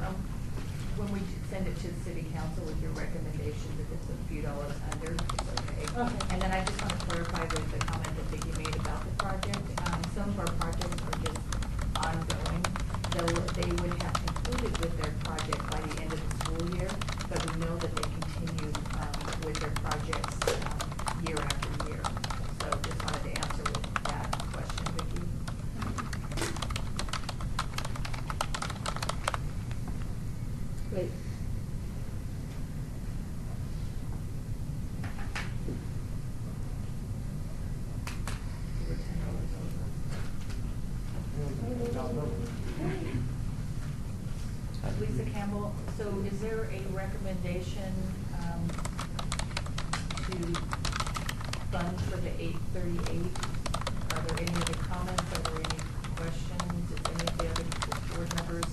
when we send it to the city council with your recommendations, if it's a few dollars under, it's okay. And then I just want to clarify with the comment that Vicki made about the project. Some of our projects are just ongoing. They would have concluded with their project by the end of the school year, but we know that they continue with their projects year after year. So just wanted to answer with that question, Vicki. Wait. Lisa Campbell, so is there a recommendation to fund for the 838? Are there any other comments? Are there any questions? Is any of the other board members?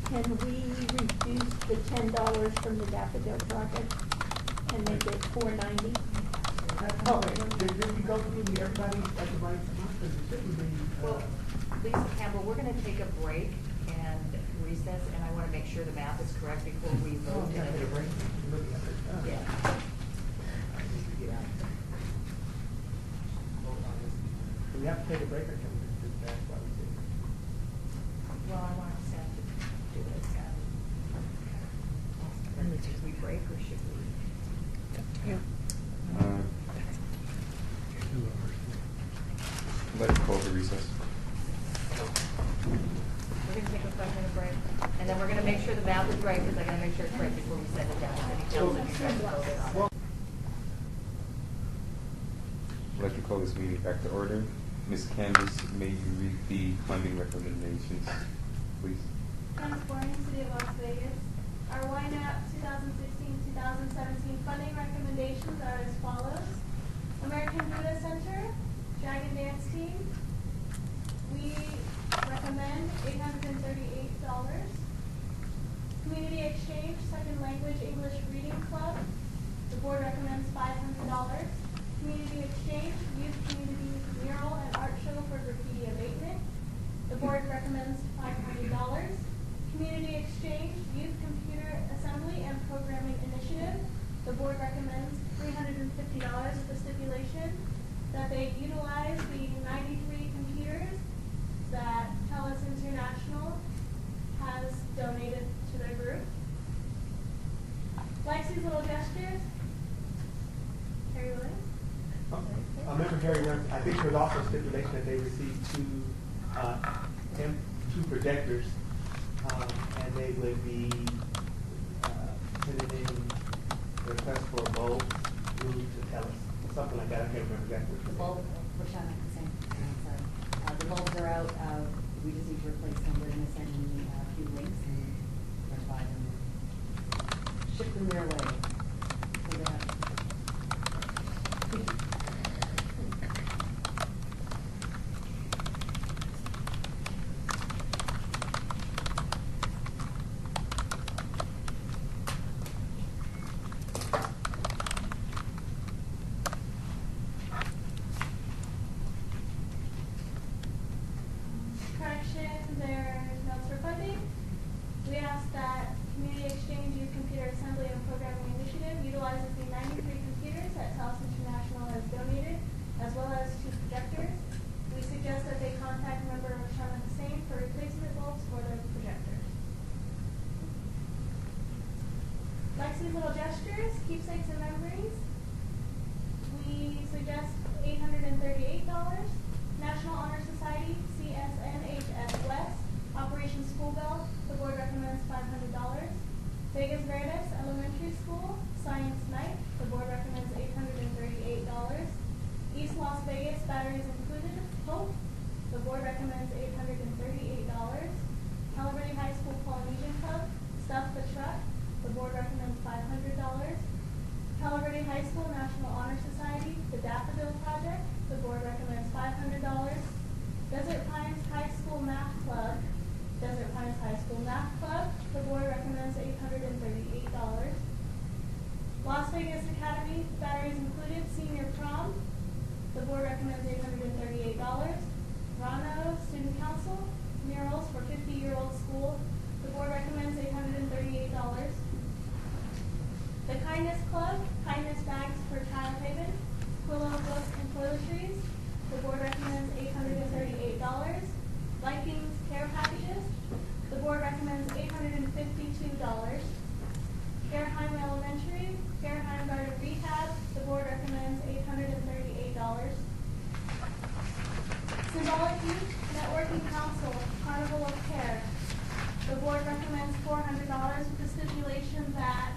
Can we reduce the $10 from the Daffodil project and make it $490? Did we go through everybody at the right time? Well, Lisa Campbell, we're going to take a break and recess, and I want to make sure the math is correct before we vote. Can I get a break? Yeah. Do we have to take a break, or can we just do that while we sit? Well, I want Sam to do this. Should we break or should we? Let's call the recess. We're going to take a 5-minute break, and then we're going to make sure the math is right, because I got to make sure it's right before we send it down to city council. If you guys voted on it. I'd like to call this meeting back to order. Ms. Candace, may you read the funding recommendations, please? Candace Boring, City of Las Vegas. Our Ynapp 2016-2017 funding recommendations are as follows. American Buddha Center, Dragon Dance Team. We recommend $838. Community Exchange, Second Language English Reading Club. The board recommends $500. Community Exchange, Youth Community Mural and Art Show for Graffiti Abatement. The board recommends $500. Community Exchange, Youth Computer Assembly and Programming Initiative. The board recommends $350 with the stipulation that they utilize the 93 computers that TELUS International has donated to their group. Lexi's Little Gestures. Harry Williams. Member Harry, I think there's also stipulation that they received two projectors, and they would be sending in request for a bulb through to TELUS, something like that. I can't remember exactly. The bulb, we're trying to same. Sorry. The bulbs are out. We just need to replace them. We're going to send you a few links and provide them, ship them their way. So they have. Correction, there's notes for Sweet Little Gestures, Keepsakes and Memories, we suggest $838. National Honor Society, CSNHS West, Operation School Bell, the board recommends $500. Vegas Verdes Elementary School, Science Night, the board recommends $838. East Las Vegas, batteries included, Hope, the board recommends $838. Palo Verde High School Polynesian Club, Stuff the Truck, the board recommends $500. Palo Verde High School National Honor Society, the Daffodil Project, the board recommends $500. Desert Pines High School Math Club, Desert Pines High School Math Club, the board recommends $838. Las Vegas Academy, batteries included, Senior Prom, the board recommends $838. Rano Student Council, murals for 50-year-old school, the board recommends $838. The Kindness Club, kindness bags for Child Haven, Quillo books and toiletries, the board recommends $838. Vikings care packages, the board recommends $852. Gerheim Elementary, Gerheim Garden Rehab, the board recommends $838. Symbolic Youth Networking Council, Carnival of Care, the board recommends $400 with the stipulation that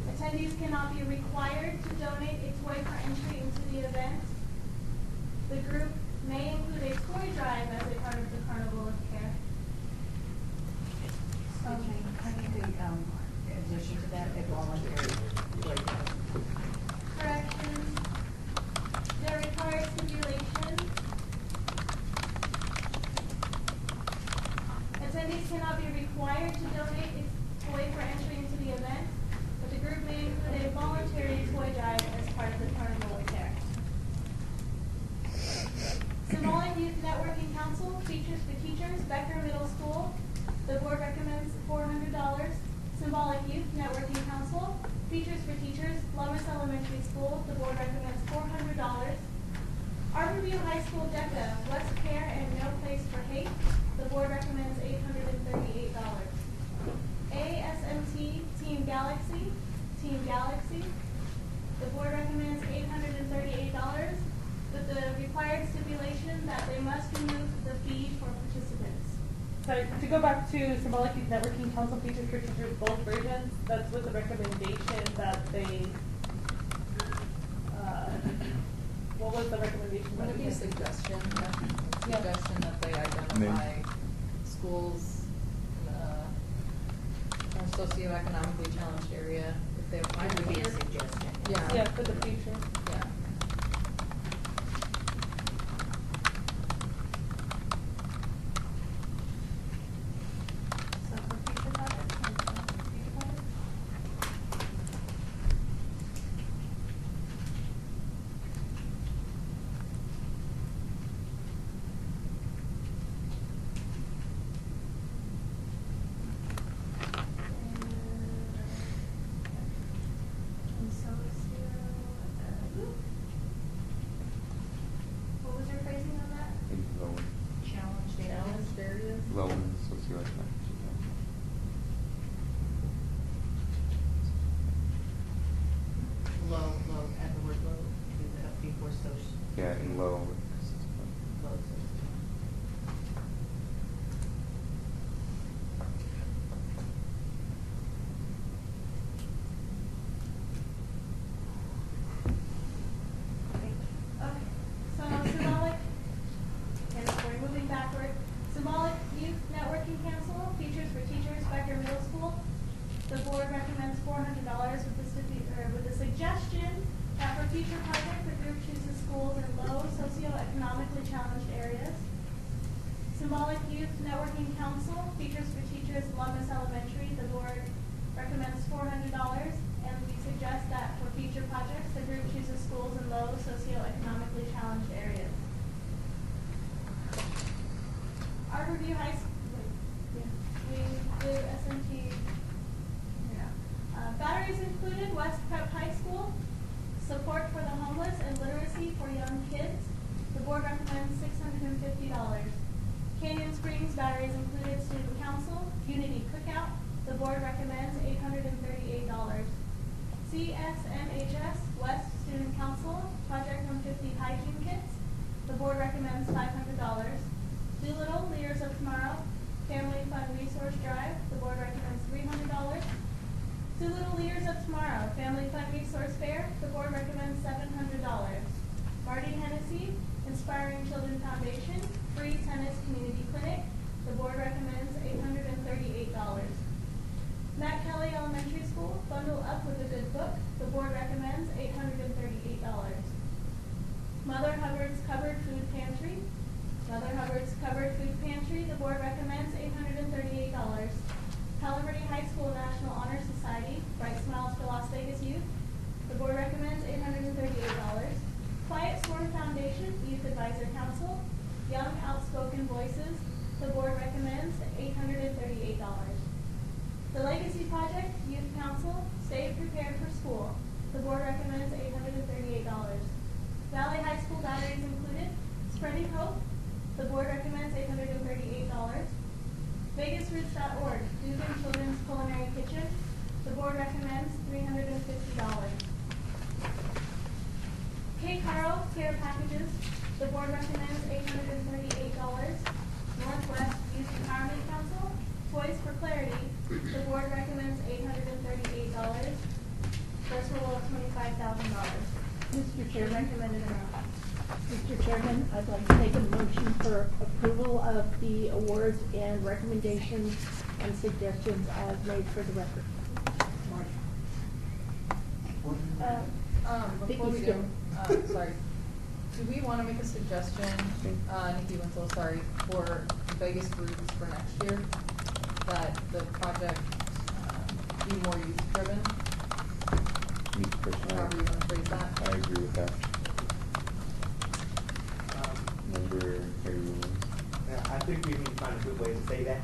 attendees cannot be required to donate a toy for entry into the event. The group may include a toy drive as a part of the Carnival of Care. I think in addition to that, a voluntary playground. Corrections. There requires stipulation. Attendees cannot be required to donate a toy for entry into the event, but the group may include a voluntary toy drive as part of the Carnival of Care. Symbolic Youth Networking Council, Features for Teachers, Becker Middle School, the board recommends $400. Symbolic Youth Networking Council, Features for Teachers, Lummis Elementary School, the board recommends $400. Arborview High School DECA, West Care and No Place for Hate, the board recommends $838. ASMT Team Galaxy, the board recommends $838 with the required stipulation that they must remove the feed for participants. So to go back to Symbolic Youth Networking Council Features for Teachers, both versions, that's with the recommendation that they, what was the recommendation? Would it be a suggestion, Yeah. suggestion that they identify schools in a socioeconomically challenged area if they apply? It would be a suggestion. Yeah. Yeah, for the future. Yeah. So for future projects, future projects? What was your phrasing on that? Low, Challenged areas. Challenged areas? low and socioeconomic. Low, add the word low, do that before social. Yeah, and low. Low social. Okay, so symbolic, and we're moving backward. Symbolic Youth Networking Council, Features for Teachers, Becker Middle School. The board recommends $400 with the suggestion that for future projects, the group chooses schools in low socioeconomically challenged areas. Symbolic Youth Networking Council, Features for Teachers, Lummis Elementary. The board recommends $400, and we suggest that for future projects, the group chooses schools in low socioeconomically challenged areas. Arborview High School, we do SMT. Batteries included, West Prep High School, support for the homeless and literacy for young kids. The board recommends $650. Canyon Springs, batteries included, Student Council, Unity Cookout, board recommends $838. CSMHS West Student Council, Project 150 Hygiene Kits. The board recommends $500. Doolittle Leaders of Tomorrow, Family Fun Resource Drive. The board recommends $300. Doolittle Leaders of Tomorrow, Family Fun Resource Fair. The board recommends $700. Marty Hennessy, Inspiring Children Foundation, Free Tennis Community Clinic. The board recommends $838. Matt Kelly Elementary School, Bundle Up with a Good Book. The board recommends $838. Mother Hubbard's Covered Food Pantry. Mother Hubbard's Covered Food Pantry. The board recommends $838. Palo Verde High School National Honor Society, Bright Smiles for Las Vegas Youth. The board recommends $838. Quiet Storm Foundation, Youth Advisor Council, Young Outspoken Voices. The board recommends $838. The Legacy Project, Youth Council, Stay Prepared for School. The board recommends $838. Valley High School batteries included. Spreading Hope. The board recommends $838. VegasRoots.org, Dugan Children's Culinary Kitchen. The board recommends $350. K. Carl Care Packages. The board recommends $838. Northwest Youth Empowerment Council, Toys for Clarity. The board recommends $838. First roll of $25,000. Mr. Chairman. Recommended amount. Mr. Chairman, I'd like to make a motion for approval of the awards and recommendations and suggestions as made for the record. Before we Vicki do, sorry, do we want to make a suggestion, Nikki Winslow, sorry, for Vegas Roots for next year? That the project be more youth-driven? However you want to phrase that. I agree with that. Member Harry Williams. I think we need to find a good way to say that.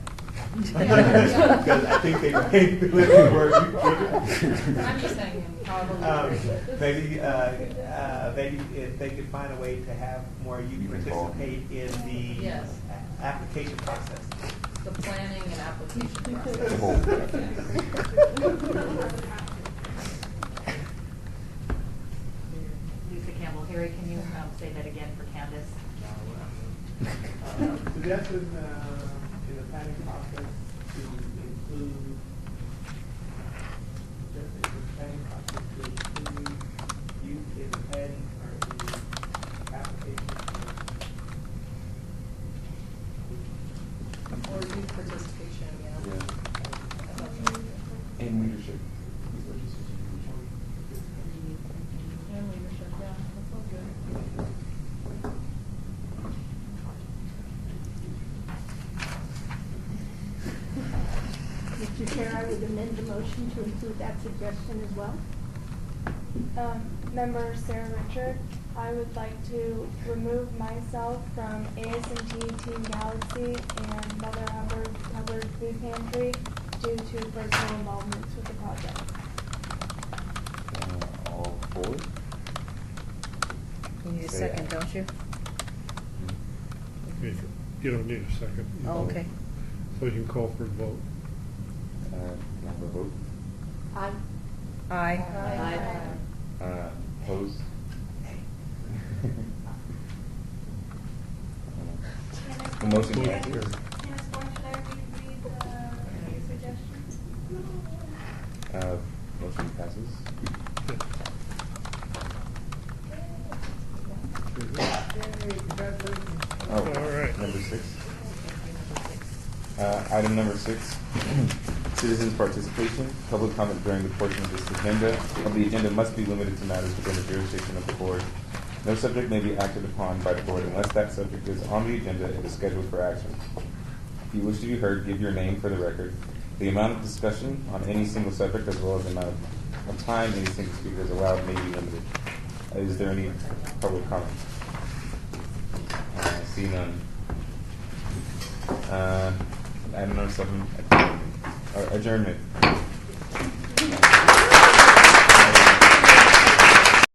Because I think they might deliver the word youth-driven. I'm just saying, however maybe if they could find a way to have more youth participate in the Yes. Application process. the planning and application process. Lisa Campbell, Harry, can you say that again for Candace? Suggestion in the planning process to include, just in the planning process to include youth in the planning or the application. Or youth participation, yeah. And leadership. And leadership, yeah, that sounds good. Mr. Chair, I would amend the motion to include that suggestion as well. Member Sarah Richard, I would like to remove myself from AS&T Team Galaxy and Mother Hubbard Food Pantry due to personal involvements with the project. All four? You need a Say second, aye. don't you? You don't need a second. Oh, okay. So you can call for a vote. Can I have a vote? Aye. Aye. Opposed? The motion passes. Candace, should I read the suggestions? Motion passes. Oh, All right. number 6. Item number 6, citizens' participation. Public comment during the portion of the agenda must be limited to matters within the jurisdiction of the board. No subject may be acted upon by the board unless that subject is on the agenda and is scheduled for action. If you wish to be heard, give your name for the record. The amount of discussion on any single subject as well as the amount of time any single speaker is allowed may be limited. Is there any public comment? See none. Item number 7, adjournment.